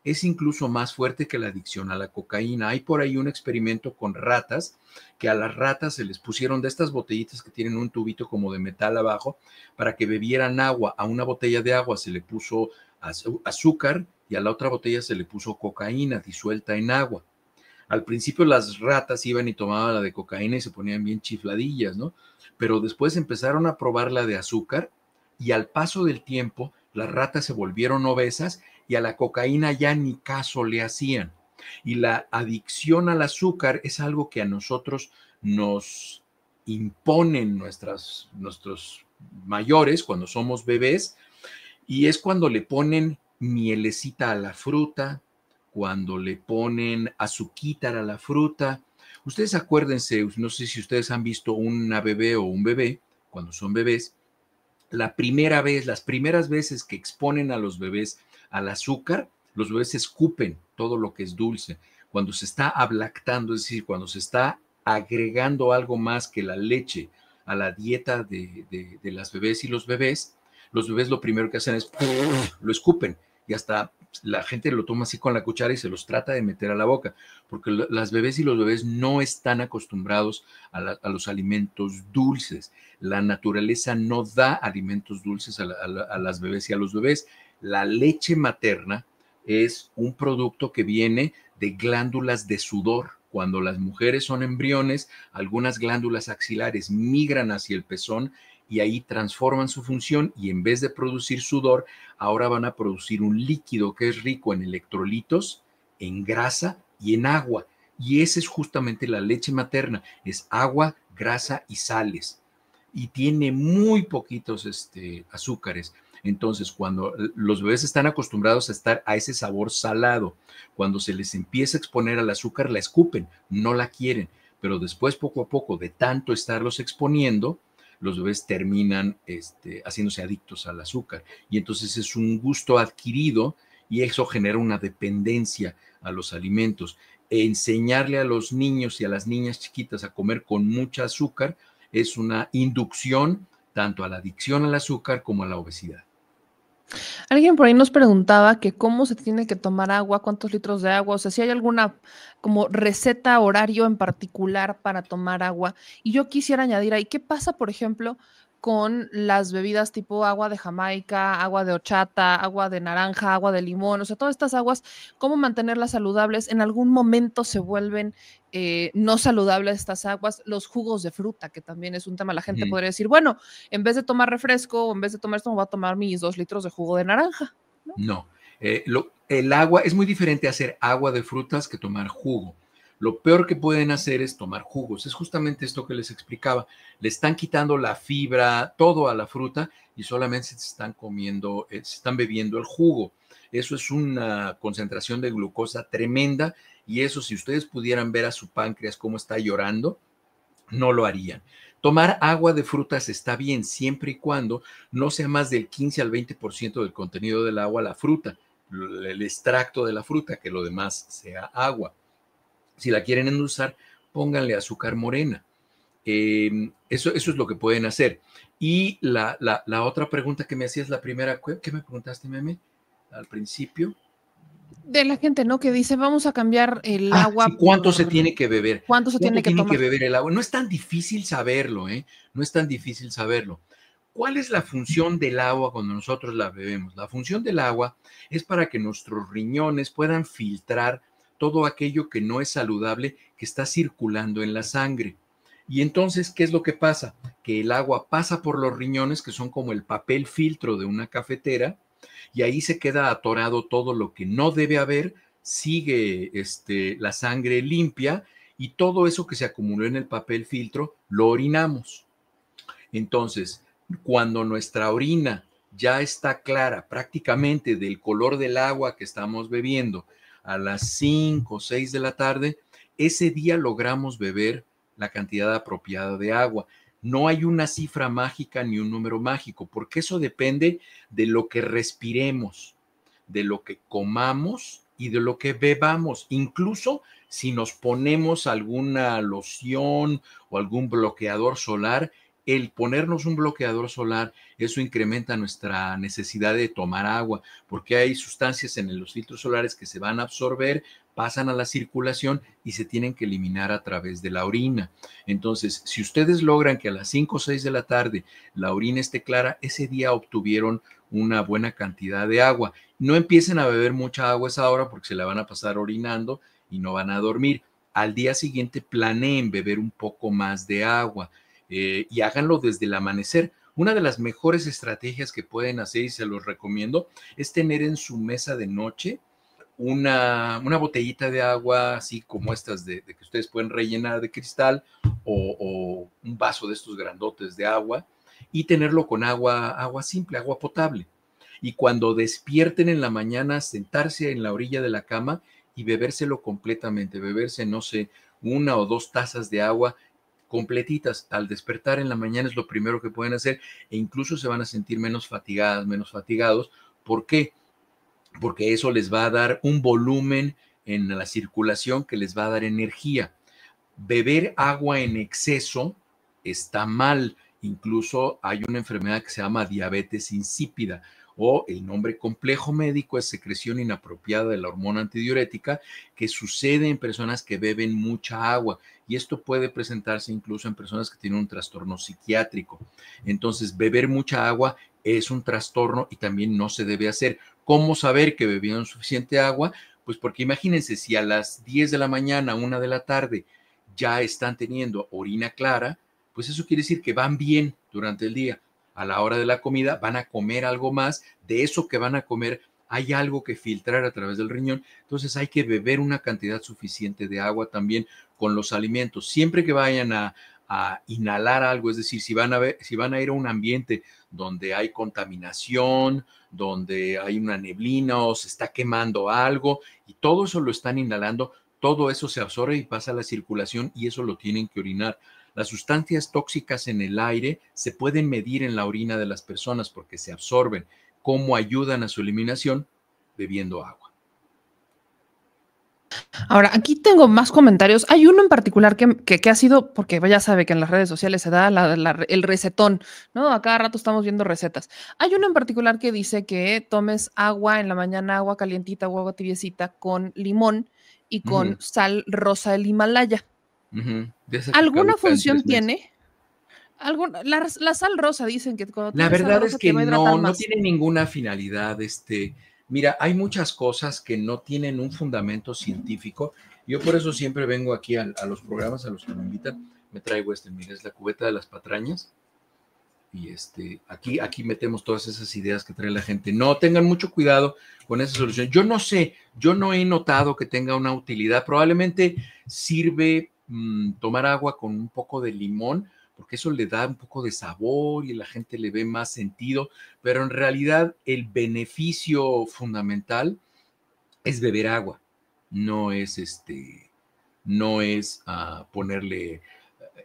es incluso más fuerte que la adicción a la cocaína. Hay por ahí un experimento con ratas, que a las ratas se les pusieron de estas botellitas que tienen un tubito como de metal abajo para que bebieran agua. A una botella de agua se le puso azúcar y a la otra botella se le puso cocaína disuelta en agua. Al principio las ratas iban y tomaban la de cocaína y se ponían bien chifladillas, ¿no? Pero después empezaron a probar la de azúcar y al paso del tiempo las ratas se volvieron obesas y a la cocaína ya ni caso le hacían. Y la adicción al azúcar es algo que a nosotros nos imponen nuestros mayores cuando somos bebés, y es cuando le ponen mielecita a la fruta, cuando le ponen azuquitar a la fruta. Ustedes acuérdense, no sé si ustedes han visto una bebé o un bebé, cuando son bebés, la primera vez, las primeras veces que exponen a los bebés al azúcar, los bebés escupen todo lo que es dulce. Cuando se está ablactando, es decir, cuando se está agregando algo más que la leche a la dieta de las bebés y los bebés lo primero que hacen es lo escupen y hasta la gente lo toma así con la cuchara y se los trata de meter a la boca, porque las bebés y los bebés no están acostumbrados a los alimentos dulces. La naturaleza no da alimentos dulces a las bebés y a los bebés. La leche materna es un producto que viene de glándulas de sudor. Cuando las mujeres son embriones, algunas glándulas axilares migran hacia el pezón y ahí transforman su función y en vez de producir sudor, ahora van a producir un líquido que es rico en electrolitos, en grasa y en agua. Y esa es justamente la leche materna, es agua, grasa y sales. Y tiene muy poquitos azúcares. Entonces, cuando los bebés están acostumbrados a estar a ese sabor salado, cuando se les empieza a exponer al azúcar, la escupen, no la quieren. Pero después, poco a poco, de tanto estarlos exponiendo, los bebés terminan haciéndose adictos al azúcar. Y entonces es un gusto adquirido y eso genera una dependencia a los alimentos. Enseñarle a los niños y a las niñas chiquitas a comer con mucha azúcar es una inducción tanto a la adicción al azúcar como a la obesidad. Alguien por ahí nos preguntaba que cómo se tiene que tomar agua, cuántos litros de agua, o sea, si hay alguna como receta, horario en particular para tomar agua. Y yo quisiera añadir ahí, ¿qué pasa, por ejemplo, con las bebidas tipo agua de Jamaica, agua de horchata, agua de naranja, agua de limón? O sea, todas estas aguas, ¿cómo mantenerlas saludables? En algún momento se vuelven no saludables estas aguas, los jugos de fruta, que también es un tema. La gente podría decir, bueno, en vez de tomar refresco o en vez de tomar esto, me voy a tomar mis 2 litros de jugo de naranja, ¿no? No, el agua es muy diferente hacer agua de frutas que tomar jugo. Lo peor que pueden hacer es tomar jugos. Es justamente esto que les explicaba. Le están quitando la fibra, todo a la fruta y solamente se están comiendo, se están bebiendo el jugo. Eso es una concentración de glucosa tremenda y eso, si ustedes pudieran ver a su páncreas cómo está llorando, no lo harían. Tomar agua de frutas está bien siempre y cuando no sea más del 15 al 20% del contenido del agua la fruta, el extracto de la fruta, que lo demás sea agua. Si la quieren endulzar, pónganle azúcar morena. Eso es lo que pueden hacer. Y la otra pregunta que me hacías, la primera, ¿qué me preguntaste, Meme? Al principio. De la gente, ¿no? Que dice, vamos a cambiar el Sí, agua ¿cuánto se por tiene que beber? cuánto se ¿Cuánto tiene que tienen que tomar. beber el agua? No es tan difícil saberlo, ¿eh? No es tan difícil saberlo. ¿Cuál es la función del agua cuando nosotros la bebemos? La función del agua es para que nuestros riñones puedan filtrar todo aquello que no es saludable que está circulando en la sangre. Y entonces, ¿qué es lo que pasa? Que el agua pasa por los riñones, que son como el papel filtro de una cafetera, y ahí se queda atorado todo lo que no debe haber, sigue la sangre limpia y todo eso que se acumuló en el papel filtro lo orinamos. Entonces, cuando nuestra orina ya está clara prácticamente del color del agua que estamos bebiendo a las 5 o 6 de la tarde, ese día logramos beber la cantidad apropiada de agua. No hay una cifra mágica ni un número mágico, porque eso depende de lo que respiremos, de lo que comamos y de lo que bebamos. Incluso si nos ponemos alguna loción o algún bloqueador solar, el ponernos un bloqueador solar, eso incrementa nuestra necesidad de tomar agua, porque hay sustancias en los filtros solares que se van a absorber, pasan a la circulación y se tienen que eliminar a través de la orina. Entonces, si ustedes logran que a las 5 o 6 de la tarde la orina esté clara, ese día obtuvieron una buena cantidad de agua. No empiecen a beber mucha agua a esa hora porque se la van a pasar orinando y no van a dormir. Al día siguiente planeen beber un poco más de agua y háganlo desde el amanecer. Una de las mejores estrategias que pueden hacer, y se los recomiendo, es tener en su mesa de noche una botellita de agua, así como estas de que ustedes pueden rellenar de cristal, o un vaso de estos grandotes de agua, y tenerlo con agua simple, agua potable. Y cuando despierten en la mañana, sentarse en la orilla de la cama y bebérselo completamente, beberse, no sé, 1 o 2 tazas de agua completitas. Al despertar en la mañana es lo primero que pueden hacer, e incluso se van a sentir menos fatigadas, menos fatigados. ¿Por qué? Porque eso les va a dar un volumen en la circulación que les va a dar energía. Beber agua en exceso está mal. Incluso hay una enfermedad que se llama diabetes insípida, o el nombre complejo médico es secreción inapropiada de la hormona antidiurética, que sucede en personas que beben mucha agua, y esto puede presentarse incluso en personas que tienen un trastorno psiquiátrico. Entonces, beber mucha agua es un trastorno y también no se debe hacer. ¿Cómo saber que bebieron suficiente agua? Pues porque imagínense, si a las 10 de la mañana, 1 de la tarde, ya están teniendo orina clara, pues eso quiere decir que van bien durante el día. A la hora de la comida van a comer algo más, de eso que van a comer hay algo que filtrar a través del riñón, entonces hay que beber una cantidad suficiente de agua también con los alimentos. Siempre que vayan a inhalar algo, es decir, si van a ir a un ambiente donde hay contaminación, donde hay una neblina o se está quemando algo y todo eso lo están inhalando, todo eso se absorbe y pasa a la circulación y eso lo tienen que orinar. Las sustancias tóxicas en el aire se pueden medir en la orina de las personas porque se absorben. ¿Cómo ayudan a su eliminación? Bebiendo agua. Ahora, aquí tengo más comentarios. Hay uno en particular que ha sido, porque ya sabe que en las redes sociales se da el recetón, ¿no? A cada rato estamos viendo recetas. Hay uno en particular que dice que tomes agua en la mañana, agua calientita o agua tibiecita con limón y con sal rosa del Himalaya. De esa que ¿Alguna caduca en función 3 meses. tiene? La sal rosa, dicen que cuando La tienes sal verdad es rosa que te va a hidratar no más. tiene ninguna finalidad. Mira, hay muchas cosas que no tienen un fundamento científico. Yo por eso siempre vengo aquí a los programas a los que me invitan. Me traigo mira, es la cubeta de las patrañas. Y aquí metemos todas esas ideas que trae la gente. No, tengan mucho cuidado con esa solución. Yo no sé, yo no he notado que tenga una utilidad. Probablemente sirve tomar agua con un poco de limón, porque eso le da un poco de sabor y la gente le ve más sentido, pero en realidad el beneficio fundamental es beber agua, no es ponerle.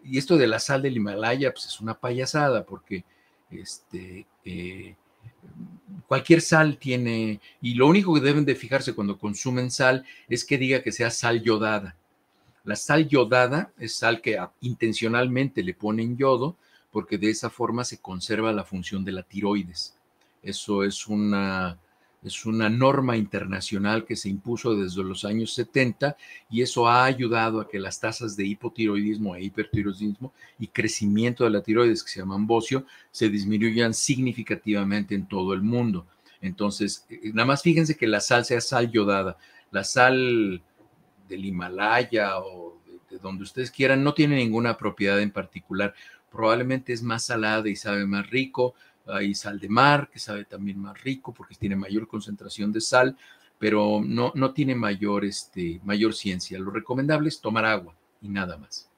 Y esto de la sal del Himalaya, pues es una payasada, porque cualquier sal tiene, y lo único que deben de fijarse cuando consumen sal es que diga que sea sal yodada. La sal yodada es sal que intencionalmente le ponen yodo, porque de esa forma se conserva la función de la tiroides. Eso es una norma internacional que se impuso desde los años 70 y eso ha ayudado a que las tasas de hipotiroidismo e hipertiroidismo y crecimiento de la tiroides, que se llaman bocio, se disminuyan significativamente en todo el mundo. Entonces, nada más fíjense que la sal sea sal yodada. La sal del Himalaya o de donde ustedes quieran no tiene ninguna propiedad en particular. Probablemente es más salada y sabe más rico. Hay sal de mar, que sabe también más rico porque tiene mayor concentración de sal, pero no tiene mayor ciencia. Lo recomendable es tomar agua y nada más.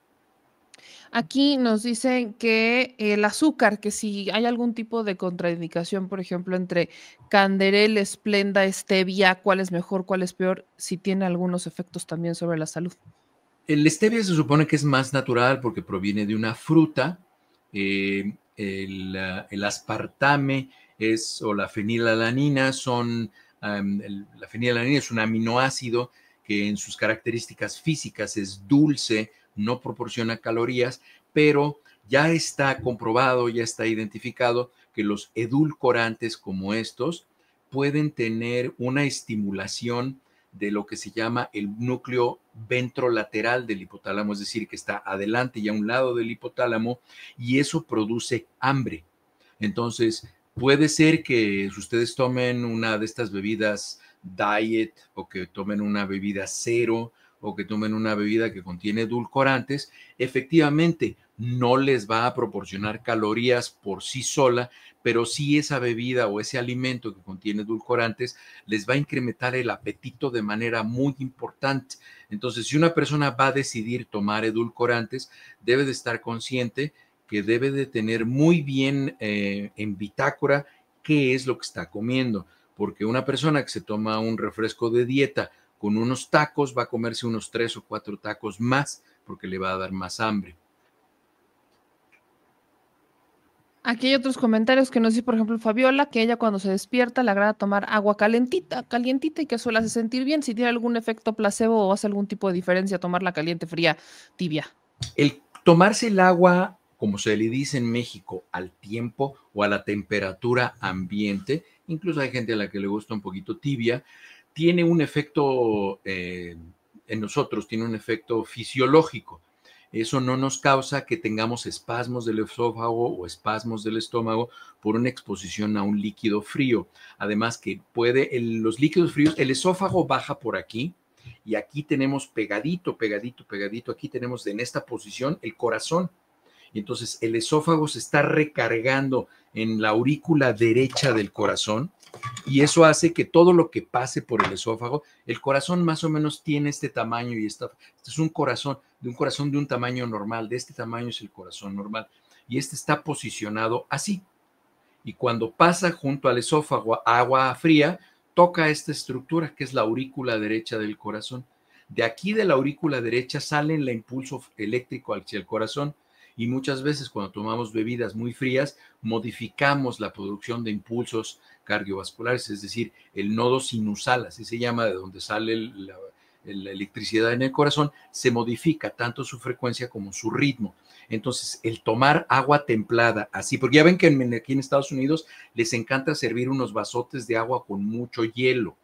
Aquí nos dicen que el azúcar, que si hay algún tipo de contraindicación, por ejemplo, entre Canderel, Esplenda, Stevia, cuál es mejor, cuál es peor, si tiene algunos efectos también sobre la salud. El stevia se supone que es más natural porque proviene de una fruta. El aspartame o la fenilalanina la fenilalanina es un aminoácido que en sus características físicas es dulce, no proporciona calorías, pero ya está comprobado, ya está identificado que los edulcorantes como estos pueden tener una estimulación de lo que se llama el núcleo ventrolateral del hipotálamo, es decir, que está adelante y a un lado del hipotálamo, y eso produce hambre. Entonces, puede ser que ustedes tomen una de estas bebidas diet o que tomen una bebida cero o que tomen una bebida que contiene edulcorantes, efectivamente no les va a proporcionar calorías por sí sola, pero sí esa bebida o ese alimento que contiene edulcorantes les va a incrementar el apetito de manera muy importante. Entonces, si una persona va a decidir tomar edulcorantes, debe de estar consciente que debe de tener muy bien en bitácora qué es lo que está comiendo, porque una persona que se toma un refresco de dieta con unos tacos va a comerse unos 3 o 4 tacos más porque le va a dar más hambre. Aquí hay otros comentarios que nos dice, por ejemplo, Fabiola, que ella cuando se despierta le agrada tomar agua calentita, calientita y que suele hace sentir bien. Si tiene algún efecto placebo o hace algún tipo de diferencia tomarla caliente, fría, tibia. El tomarse el agua, como se le dice en México, al tiempo o a la temperatura ambiente, incluso hay gente a la que le gusta un poquito tibia, tiene un efecto en nosotros, tiene un efecto fisiológico. Eso no nos causa que tengamos espasmos del esófago o espasmos del estómago por una exposición a un líquido frío. Además que los líquidos fríos, el esófago baja por aquí, y aquí tenemos pegadito, pegadito, pegadito, aquí tenemos en esta posición el corazón. Y entonces el esófago se está recargando en la aurícula derecha del corazón y eso hace que todo lo que pase por el esófago, el corazón más o menos tiene este tamaño y este es un corazón de un tamaño normal, de este tamaño es el corazón normal y este está posicionado así. Y cuando pasa junto al esófago agua fría, toca esta estructura que es la aurícula derecha del corazón. De aquí de la aurícula derecha sale el impulso eléctrico hacia el corazón y muchas veces cuando tomamos bebidas muy frías modificamos la producción de impulsos cardiovasculares, es decir, el nodo sinusal, así se llama, de donde sale la electricidad en el corazón, se modifica tanto su frecuencia como su ritmo. Entonces, el tomar agua templada así, porque ya ven que aquí en Estados Unidos les encanta servir unos vasotes de agua con mucho hielo.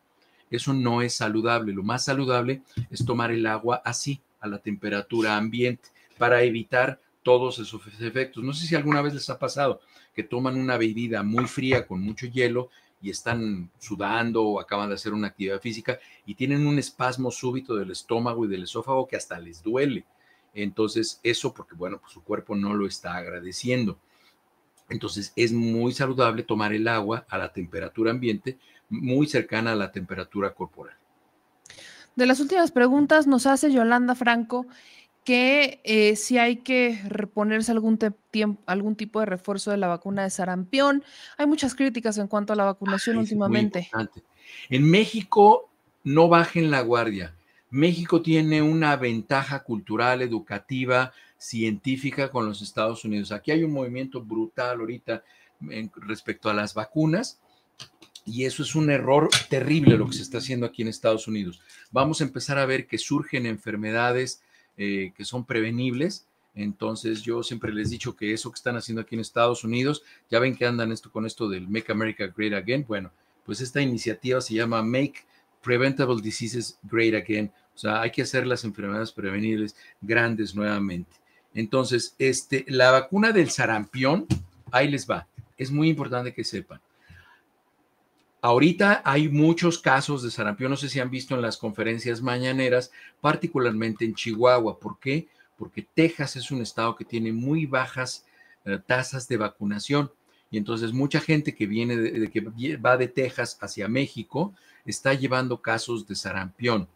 Eso no es saludable. Lo más saludable es tomar el agua así, a la temperatura ambiente, para evitar todos esos efectos. No sé si alguna vez les ha pasado que toman una bebida muy fría con mucho hielo y están sudando o acaban de hacer una actividad física y tienen un espasmo súbito del estómago y del esófago que hasta les duele. Entonces, eso porque, bueno, pues su cuerpo no lo está agradeciendo. Entonces, es muy saludable tomar el agua a la temperatura ambiente, muy cercana a la temperatura corporal. De las últimas preguntas nos hace Yolanda Franco que si hay que ponerse algún tipo de refuerzo de la vacuna de sarampión. Hay muchas críticas en cuanto a la vacunación Eso es muy últimamente. importante. En México, no bajen la guardia. México tiene una ventaja cultural, educativa, científica con los Estados Unidos. Aquí hay un movimiento brutal ahorita respecto a las vacunas y eso es un error terrible lo que se está haciendo aquí en Estados Unidos. Vamos a empezar a ver que surgen enfermedades que son prevenibles. Entonces yo siempre les he dicho que eso que están haciendo aquí en Estados Unidos, ya ven que andan con esto del Make America Great Again. Bueno, pues esta iniciativa se llama Make Preventable Diseases Great Again. O sea, hay que hacer las enfermedades prevenibles grandes nuevamente. Entonces, la vacuna del sarampión, ahí les va. Es muy importante que sepan. Ahorita hay muchos casos de sarampión, no sé si han visto en las conferencias mañaneras, particularmente en Chihuahua. ¿Por qué? Porque Texas es un estado que tiene muy bajas tasas de vacunación y entonces mucha gente que viene que va de Texas hacia México está llevando casos de sarampión.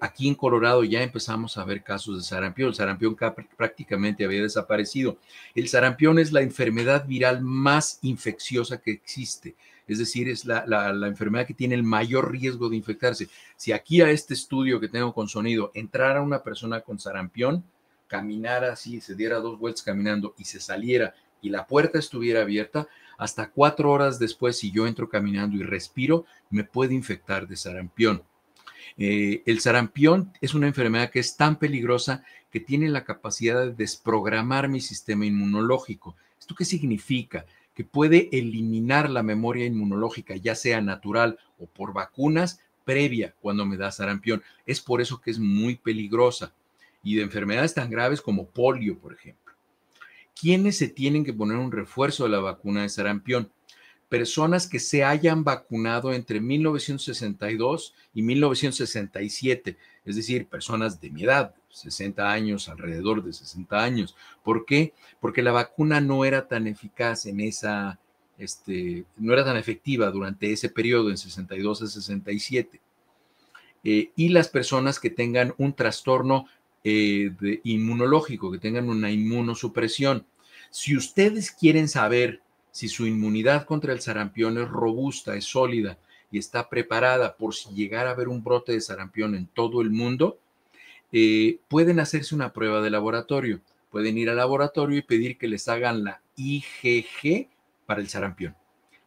Aquí en Colorado ya empezamos a ver casos de sarampión. El sarampión prácticamente había desaparecido. El sarampión es la enfermedad viral más infecciosa que existe. Es decir, es la enfermedad que tiene el mayor riesgo de infectarse. Si aquí a este estudio que tengo con sonido entrara una persona con sarampión, caminara así, se diera 2 vueltas caminando y se saliera y la puerta estuviera abierta, hasta 4 horas después, si yo entro caminando y respiro, me puede infectar de sarampión. El sarampión es una enfermedad que es tan peligrosa que tiene la capacidad de desprogramar mi sistema inmunológico. ¿Esto qué significa? Que puede eliminar la memoria inmunológica, ya sea natural o por vacunas, previa cuando me da sarampión. Es por eso que es muy peligrosa. Y de enfermedades tan graves como polio, por ejemplo. ¿Quiénes se tienen que poner un refuerzo de la vacuna de sarampión? Personas que se hayan vacunado entre 1962 y 1967, es decir, personas de mi edad, 60 años, alrededor de 60 años. ¿Por qué? Porque la vacuna no era tan eficaz en esa, no era tan efectiva durante ese periodo, en 62 a 67. Y las personas que tengan un trastorno inmunológico, que tengan una inmunosupresión. Si ustedes quieren saber si su inmunidad contra el sarampión es robusta, es sólida y está preparada por si llegara a haber un brote de sarampión en todo el mundo, pueden hacerse una prueba de laboratorio. Pueden ir al laboratorio y pedir que les hagan la IgG para el sarampión,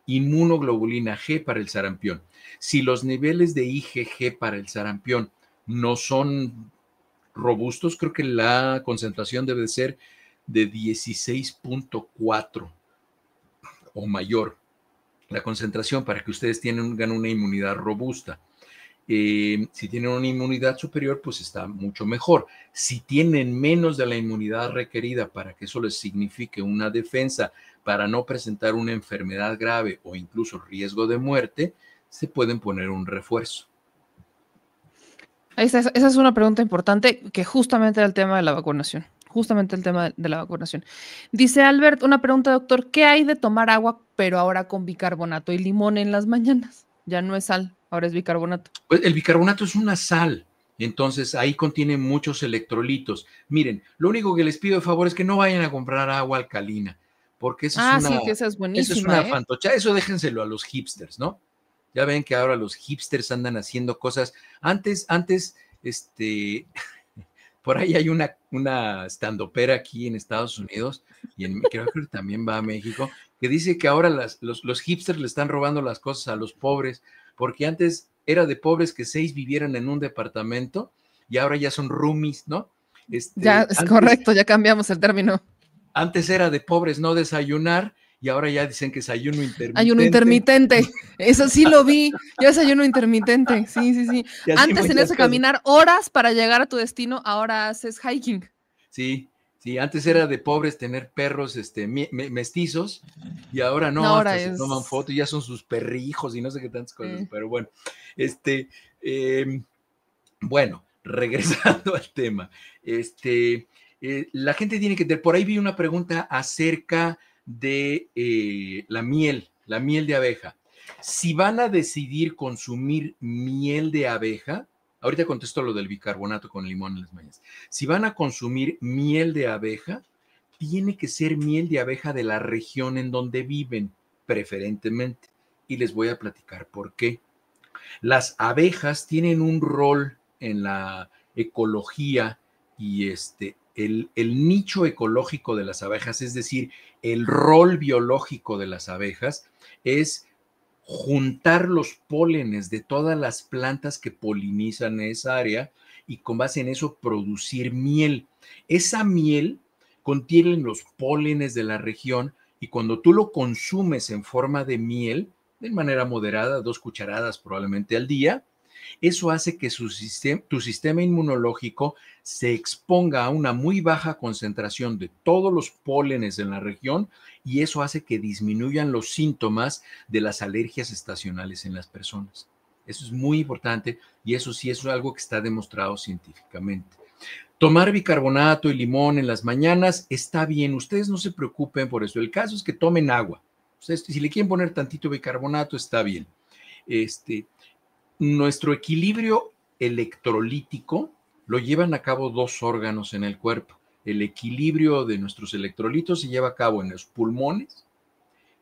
inmunoglobulina G para el sarampión. Si los niveles de IgG para el sarampión no son robustos, creo que la concentración debe ser de 16.4 o mayor, la concentración para que ustedes tengan una inmunidad robusta. Si tienen una inmunidad superior, pues está mucho mejor. Si tienen menos de la inmunidad requerida para que eso les signifique una defensa para no presentar una enfermedad grave o incluso riesgo de muerte, se pueden poner un refuerzo. Esa es una pregunta importante que justamente era el tema de la vacunación. Justamente el tema de la vacunación. Dice Albert, una pregunta, doctor, ¿qué hay de tomar agua, pero ahora con bicarbonato y limón en las mañanas? Ya no es sal, ahora es bicarbonato. Pues el bicarbonato es una sal, entonces ahí contiene muchos electrolitos. Miren, lo único que les pido de favor es que no vayan a comprar agua alcalina, porque eso Sí, que esa es es buenísima, una fantocha. Eso déjenselo a los hipsters, ¿no? Ya ven que ahora los hipsters andan haciendo cosas. Antes, por ahí hay una standupera aquí en Estados Unidos y creo que también va a México, que dice que ahora los hipsters le están robando las cosas a los pobres, porque antes era de pobres que 6 vivieran en un departamento y ahora ya son roomies, ¿no? Ya es correcto, ya cambiamos el término. Antes era de pobres no desayunar y ahora ya dicen que es ayuno intermitente. Ayuno intermitente, eso sí lo vi, ya es ayuno intermitente, sí. Antes tenías que caminar horas para llegar a tu destino, ahora haces hiking. Sí, antes era de pobres tener perros mestizos y ahora no, ahora hasta se toman fotos, ya son sus perrijos y no sé qué tantas cosas, pero bueno, bueno, regresando al tema, la gente tiene que tener, por ahí vi una pregunta acerca de la miel de abeja. Si van a decidir consumir miel de abeja, ahorita contesto lo del bicarbonato con limón en las mañanas. Si van a consumir miel de abeja, tiene que ser miel de abeja de la región en donde viven, preferentemente. Y les voy a platicar por qué. Las abejas tienen un rol en la ecología y el nicho ecológico de las abejas, es decir, el rol biológico de las abejas es juntar los pólenes de todas las plantas que polinizan esa área y con base en eso producir miel. Esa miel contiene los pólenes de la región y cuando tú lo consumes en forma de miel, de manera moderada, 2 cucharadas probablemente al día, eso hace que tu sistema inmunológico se exponga a una muy baja concentración de todos los pólenes en la región y eso hace que disminuyan los síntomas de las alergias estacionales en las personas. Eso es muy importante y eso sí es algo que está demostrado científicamente. Tomar bicarbonato y limón en las mañanas está bien, ustedes no se preocupen por eso. El caso es que tomen agua. Ustedes, si le quieren poner tantito bicarbonato, está bien. Nuestro equilibrio electrolítico lo llevan a cabo dos órganos en el cuerpo. El equilibrio de nuestros electrolitos se lleva a cabo en los pulmones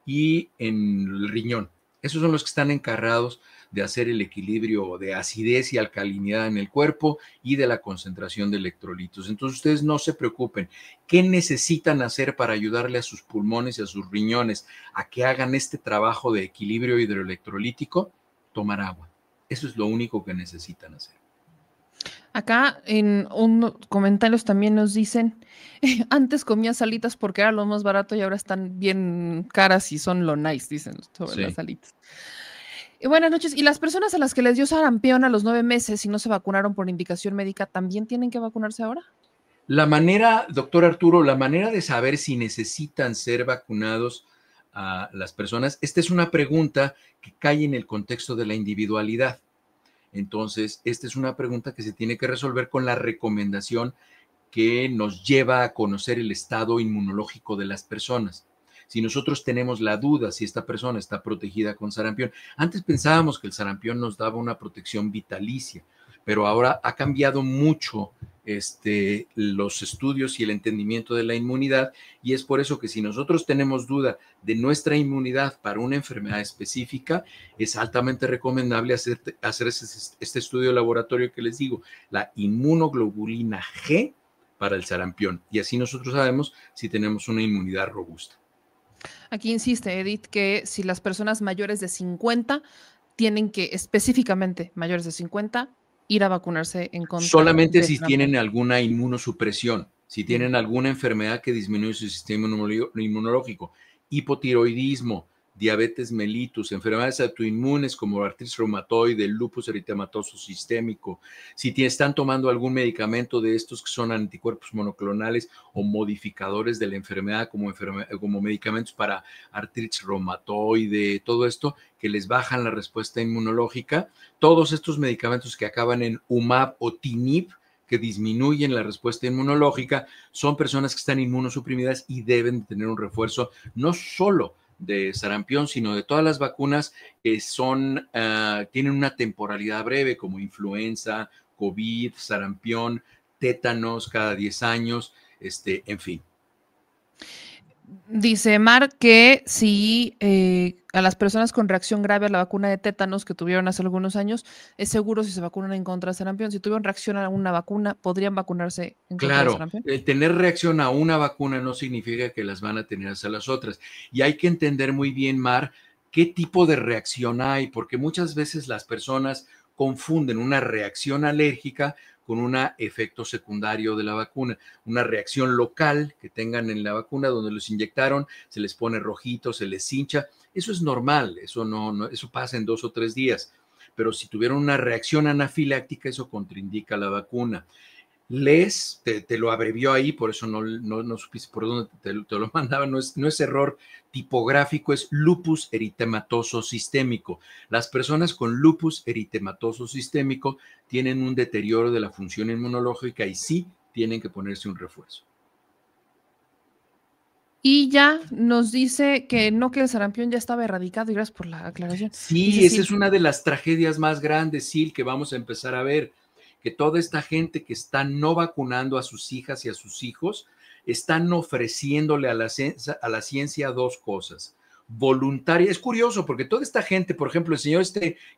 y en el riñón. Esos son los que están encargados de hacer el equilibrio de acidez y alcalinidad en el cuerpo y de la concentración de electrolitos. Entonces ustedes no se preocupen. ¿Qué necesitan hacer para ayudarle a sus pulmones y a sus riñones a que hagan este trabajo de equilibrio hidroelectrolítico? Tomar agua. Eso es lo único que necesitan hacer. Acá en comentarios también nos dicen, antes comía salitas porque era lo más barato y ahora están bien caras y son lo nice, dicen sobre las salitas. Y buenas noches. ¿Y las personas a las que les dio sarampión a los 9 meses y no se vacunaron por indicación médica, también tienen que vacunarse ahora? La manera, doctor Arturo, la manera de saber si necesitan ser vacunados a las personas, esta es una pregunta que cae en el contexto de la individualidad. Entonces, esta es una pregunta que se tiene que resolver con la recomendación que nos lleva a conocer el estado inmunológico de las personas. Si nosotros tenemos la duda si esta persona está protegida con sarampión, antes pensábamos que el sarampión nos daba una protección vitalicia, pero ahora ha cambiado mucho los estudios y el entendimiento de la inmunidad, y es por eso que si nosotros tenemos duda de nuestra inmunidad para una enfermedad específica, es altamente recomendable hacer este estudio de laboratorio que les digo, la inmunoglobulina G para el sarampión, y así nosotros sabemos si tenemos una inmunidad robusta. Aquí insiste Edith que si las personas mayores de 50 tienen que, específicamente mayores de 50, ir a vacunarse en contra solamente de si sarampión. tienen alguna inmunosupresión, si tienen alguna enfermedad que disminuye su sistema inmunológico, hipotiroidismo, diabetes mellitus, enfermedades autoinmunes como artritis reumatoide, lupus eritematoso sistémico, si están tomando algún medicamento de estos que son anticuerpos monoclonales o modificadores de la enfermedad como medicamentos para artritis reumatoide, todo esto que les bajan la respuesta inmunológica, todos estos medicamentos que acaban en UMAB o TINIP, que disminuyen la respuesta inmunológica, son personas que están inmunosuprimidas y deben tener un refuerzo no solo de sarampión, sino de todas las vacunas que tienen una temporalidad breve, como influenza, COVID, sarampión, tétanos cada 10 años, en fin. Dice Mar que si a las personas con reacción grave a la vacuna de tétanos que tuvieron hace algunos años, es seguro si se vacunan en contra de sarampión. Si tuvieron reacción a una vacuna, ¿podrían vacunarse en contra de sarampión? El tener reacción a una vacuna no significa que las van a tener hacia las otras. Y hay que entender muy bien, Mar, qué tipo de reacción hay, porque muchas veces las personas confunden una reacción alérgica con un efecto secundario de la vacuna, una reacción local que tengan en la vacuna donde los inyectaron, se les pone rojito, se les hincha. Eso es normal, eso pasa en 2 o 3 días. Pero si tuvieron una reacción anafiláctica, eso contraindica la vacuna. Te lo abrevió ahí, por eso no supiste por dónde te lo mandaba, no es error tipográfico, es lupus eritematoso sistémico. Las personas con lupus eritematoso sistémico tienen un deterioro de la función inmunológica y sí tienen que ponerse un refuerzo. Y ya nos dice que no, que el sarampión ya estaba erradicado, y gracias por la aclaración. Sí, esa es una de las tragedias más grandes, Sil, que vamos a empezar a ver, que toda esta gente que está no vacunando a sus hijas y a sus hijos, están ofreciéndole a la ciencia dos cosas. Voluntaria, es curioso porque toda esta gente, por ejemplo, el señor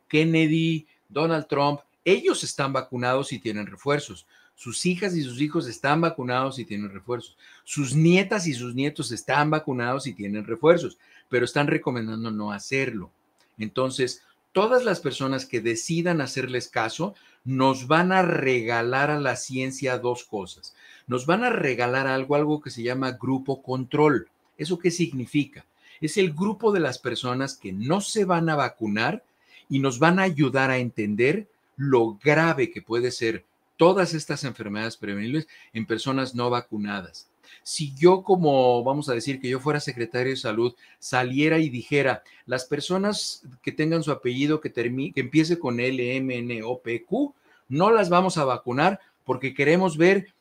Kennedy, Donald Trump, ellos están vacunados y tienen refuerzos. Sus hijas y sus hijos están vacunados y tienen refuerzos. Sus nietas y sus nietos están vacunados y tienen refuerzos, pero están recomendando no hacerlo. Entonces, todas las personas que decidan hacerles caso, nos van a regalar a la ciencia dos cosas. Nos van a regalar algo que se llama grupo control. ¿Eso qué significa? Es el grupo de las personas que no se van a vacunar y nos van a ayudar a entender lo grave que puede ser todas estas enfermedades prevenibles en personas no vacunadas. Si yo, como vamos a decir que yo fuera secretario de salud, saliera y dijera, las personas que tengan su apellido que empiece con L, M, N, O, P, Q, no las vamos a vacunar porque queremos ver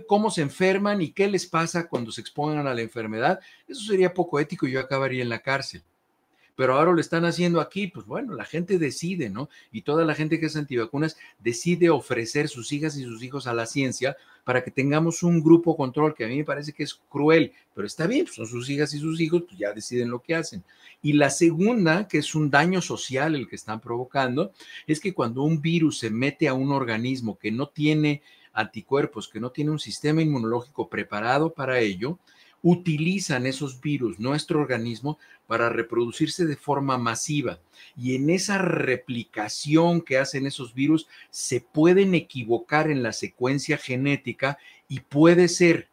cómo se enferman y qué les pasa cuando se expongan a la enfermedad, eso sería poco ético y yo acabaría en la cárcel. pero ahora lo están haciendo aquí, pues bueno, la gente decide, ¿no? Y toda la gente que es antivacunas decide ofrecer sus hijas y sus hijos a la ciencia para que tengamos un grupo control, que a mí me parece que es cruel, pero está bien, pues son sus hijas y sus hijos, pues ya deciden lo que hacen. Y la segunda, que es un daño social el que están provocando, es que cuando un virus se mete a un organismo que no tiene anticuerpos, que no tiene un sistema inmunológico preparado para ello, utilizan esos virus, nuestro organismo, para reproducirse de forma masiva. Y en esa replicación que hacen esos virus, se pueden equivocar en la secuencia genética y puede ser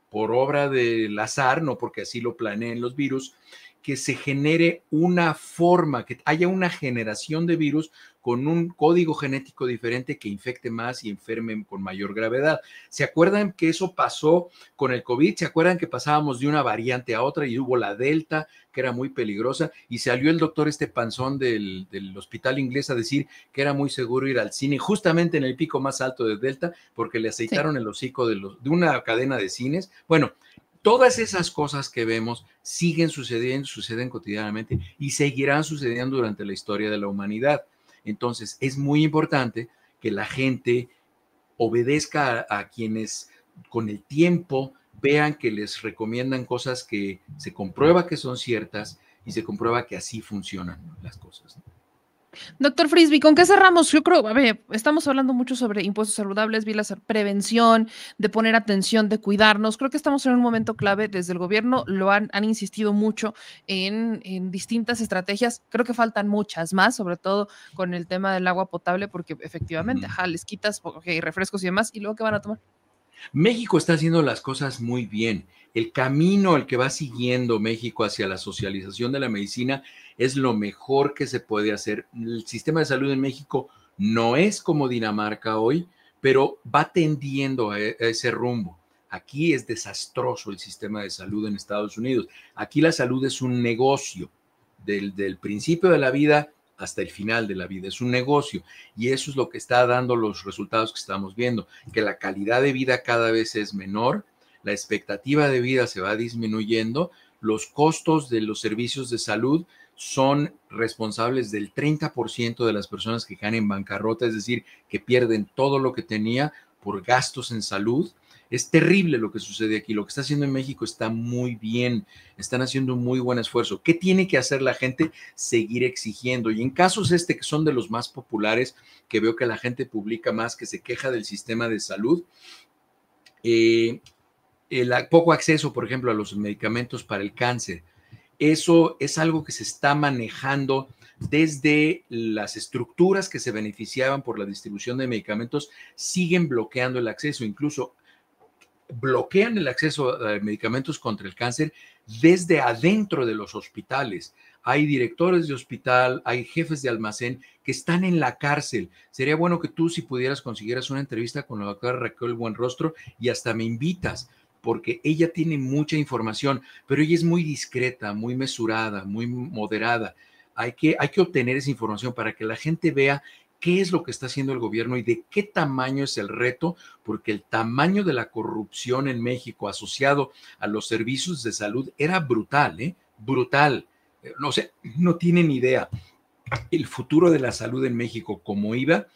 por obra del azar, no porque así lo planeen los virus, que se genere una forma, que haya una generación de virus con un código genético diferente que infecte más y enferme con mayor gravedad. ¿Se acuerdan que eso pasó con el COVID? ¿Se acuerdan que pasábamos de una variante a otra y hubo la Delta, que era muy peligrosa, y salió el doctor panzón del hospital inglés a decir que era muy seguro ir al cine justamente en el pico más alto de Delta porque le aceitaron el hocico de una cadena de cines? Bueno, todas esas cosas que vemos siguen sucediendo, suceden cotidianamente y seguirán sucediendo durante la historia de la humanidad. Entonces, es muy importante que la gente obedezca a quienes con el tiempo vean que les recomiendan cosas que se comprueba que son ciertas y se comprueba que así funcionan las cosas. Doctor Frisby, ¿con qué cerramos? Yo creo, a ver, estamos hablando mucho sobre impuestos saludables, vi la prevención, de poner atención, de cuidarnos. Creo que estamos en un momento clave. Desde el gobierno lo han insistido mucho en distintas estrategias. Creo que faltan muchas más, sobre todo con el tema del agua potable, porque efectivamente, ajá, les quitas refrescos y demás, y luego ¿qué van a tomar? México está haciendo las cosas muy bien. El camino al que va siguiendo México hacia la socialización de la medicina es lo mejor que se puede hacer. El sistema de salud en México no es como Dinamarca hoy, pero va tendiendo a ese rumbo. Aquí es desastroso el sistema de salud en Estados Unidos. Aquí la salud es un negocio. Del principio de la vida hasta el final de la vida. Es un negocio y eso es lo que está dando los resultados que estamos viendo, que la calidad de vida cada vez es menor, la expectativa de vida se va disminuyendo, los costos de los servicios de salud son responsables del 30% de las personas que caen en bancarrota, es decir, que pierden todo lo que tenía por gastos en salud. Es terrible lo que sucede aquí. Lo que está haciendo en México está muy bien. Están haciendo un muy buen esfuerzo. ¿Qué tiene que hacer la gente? Seguir exigiendo. Y en casos que son de los más populares, que veo que la gente publica más, que se queja del sistema de salud, el poco acceso, por ejemplo, a los medicamentos para el cáncer. Eso es algo que se está manejando desde las estructuras que se beneficiaban por la distribución de medicamentos, siguen bloqueando el acceso. Incluso bloquean el acceso a medicamentos contra el cáncer desde adentro de los hospitales. Hay directores de hospital, hay jefes de almacén que están en la cárcel. Sería bueno que tú, si pudieras, consiguieras una entrevista con la doctora Raquel Buenrostro y hasta me invitas, porque ella tiene mucha información, pero ella es muy discreta, muy mesurada, muy moderada. Hay que obtener esa información para que la gente vea qué es lo que está haciendo el gobierno y de qué tamaño es el reto, porque el tamaño de la corrupción en México asociado a los servicios de salud era brutal, ¿eh? Brutal. No sé, no tienen idea. El futuro de la salud en México, como iba,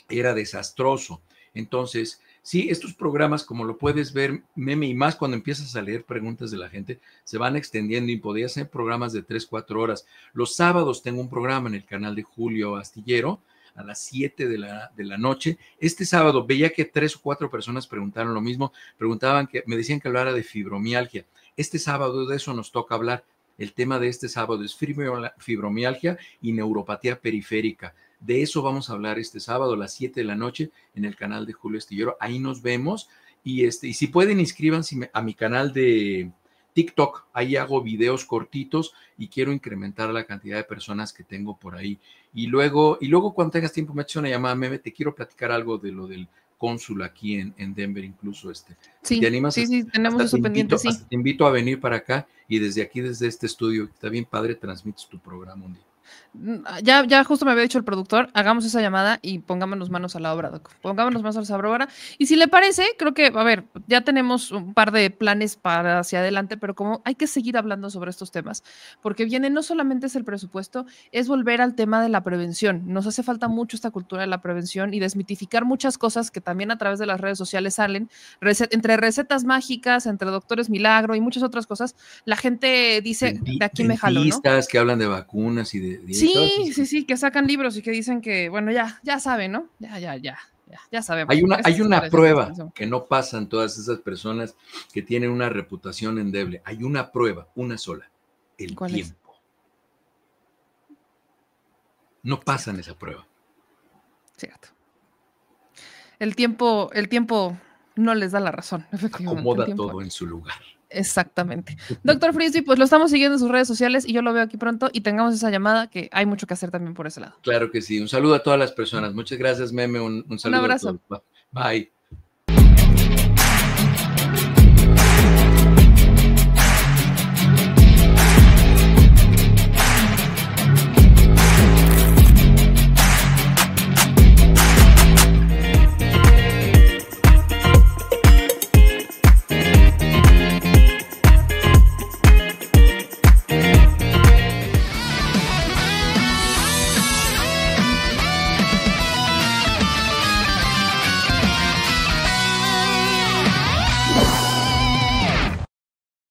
era desastroso. Entonces, sí, estos programas, como lo puedes ver, Meme, y más cuando empiezas a leer preguntas de la gente, se van extendiendo y podía ser programas de 3, 4 horas. Los sábados tengo un programa en el canal de Julio Astillero a las 7 de la noche. Este sábado veía que 3 o 4 personas preguntaron lo mismo, me decían que hablara de fibromialgia. Este sábado de eso nos toca hablar. El tema de este sábado es fibromialgia y neuropatía periférica. De eso vamos a hablar este sábado a las 7 de la noche en el canal de Julio Astillero. Ahí nos vemos. Y si pueden, inscríbanse a mi canal de TikTok. Ahí hago videos cortitos y quiero incrementar la cantidad de personas que tengo por ahí. Y luego cuando tengas tiempo, me echas una llamada, Meme, te quiero platicar algo de lo del cónsul aquí en Denver, incluso Si te Sí, animas, sí, tenemos eso pendiente, sí. hasta te invito a venir para acá y desde aquí, desde este estudio, está bien padre, transmites tu programa un día. Ya justo me había dicho el productor, hagamos esa llamada y pongámonos manos a la obra, Doc. Pongámonos manos a la obra. Y si le parece, creo que, a ver, ya tenemos un par de planes para hacia adelante, pero como hay que seguir hablando sobre estos temas, porque viene no solamente es el presupuesto, es volver al tema de la prevención. Nos hace falta mucho esta cultura de la prevención y desmitificar muchas cosas que también a través de las redes sociales salen, entre recetas mágicas, entre doctores milagro y muchas otras cosas. La gente dice, de aquí me jalo, ¿no? Dentistas que hablan de vacunas y de todas Sí, esas. sí, que sacan libros y que dicen que, bueno, ya saben, ¿no? Ya sabemos. Hay Esas una recetas prueba que son. que no pasan todas esas personas que tienen una reputación endeble. Hay una prueba, una sola, el ¿Cuál es? tiempo. No pasan Cierto, esa prueba. cierto. El tiempo no les da la razón, efectivamente, el Acomoda tiempo. todo en su lugar. Exactamente. Doctor Frisby, pues lo estamos siguiendo en sus redes sociales y yo lo veo aquí pronto y tengamos esa llamada que hay mucho que hacer también por ese lado. Claro que sí. Un saludo a todas las personas. Muchas gracias, Meme. Un Un saludo a abrazo. todos. Bye.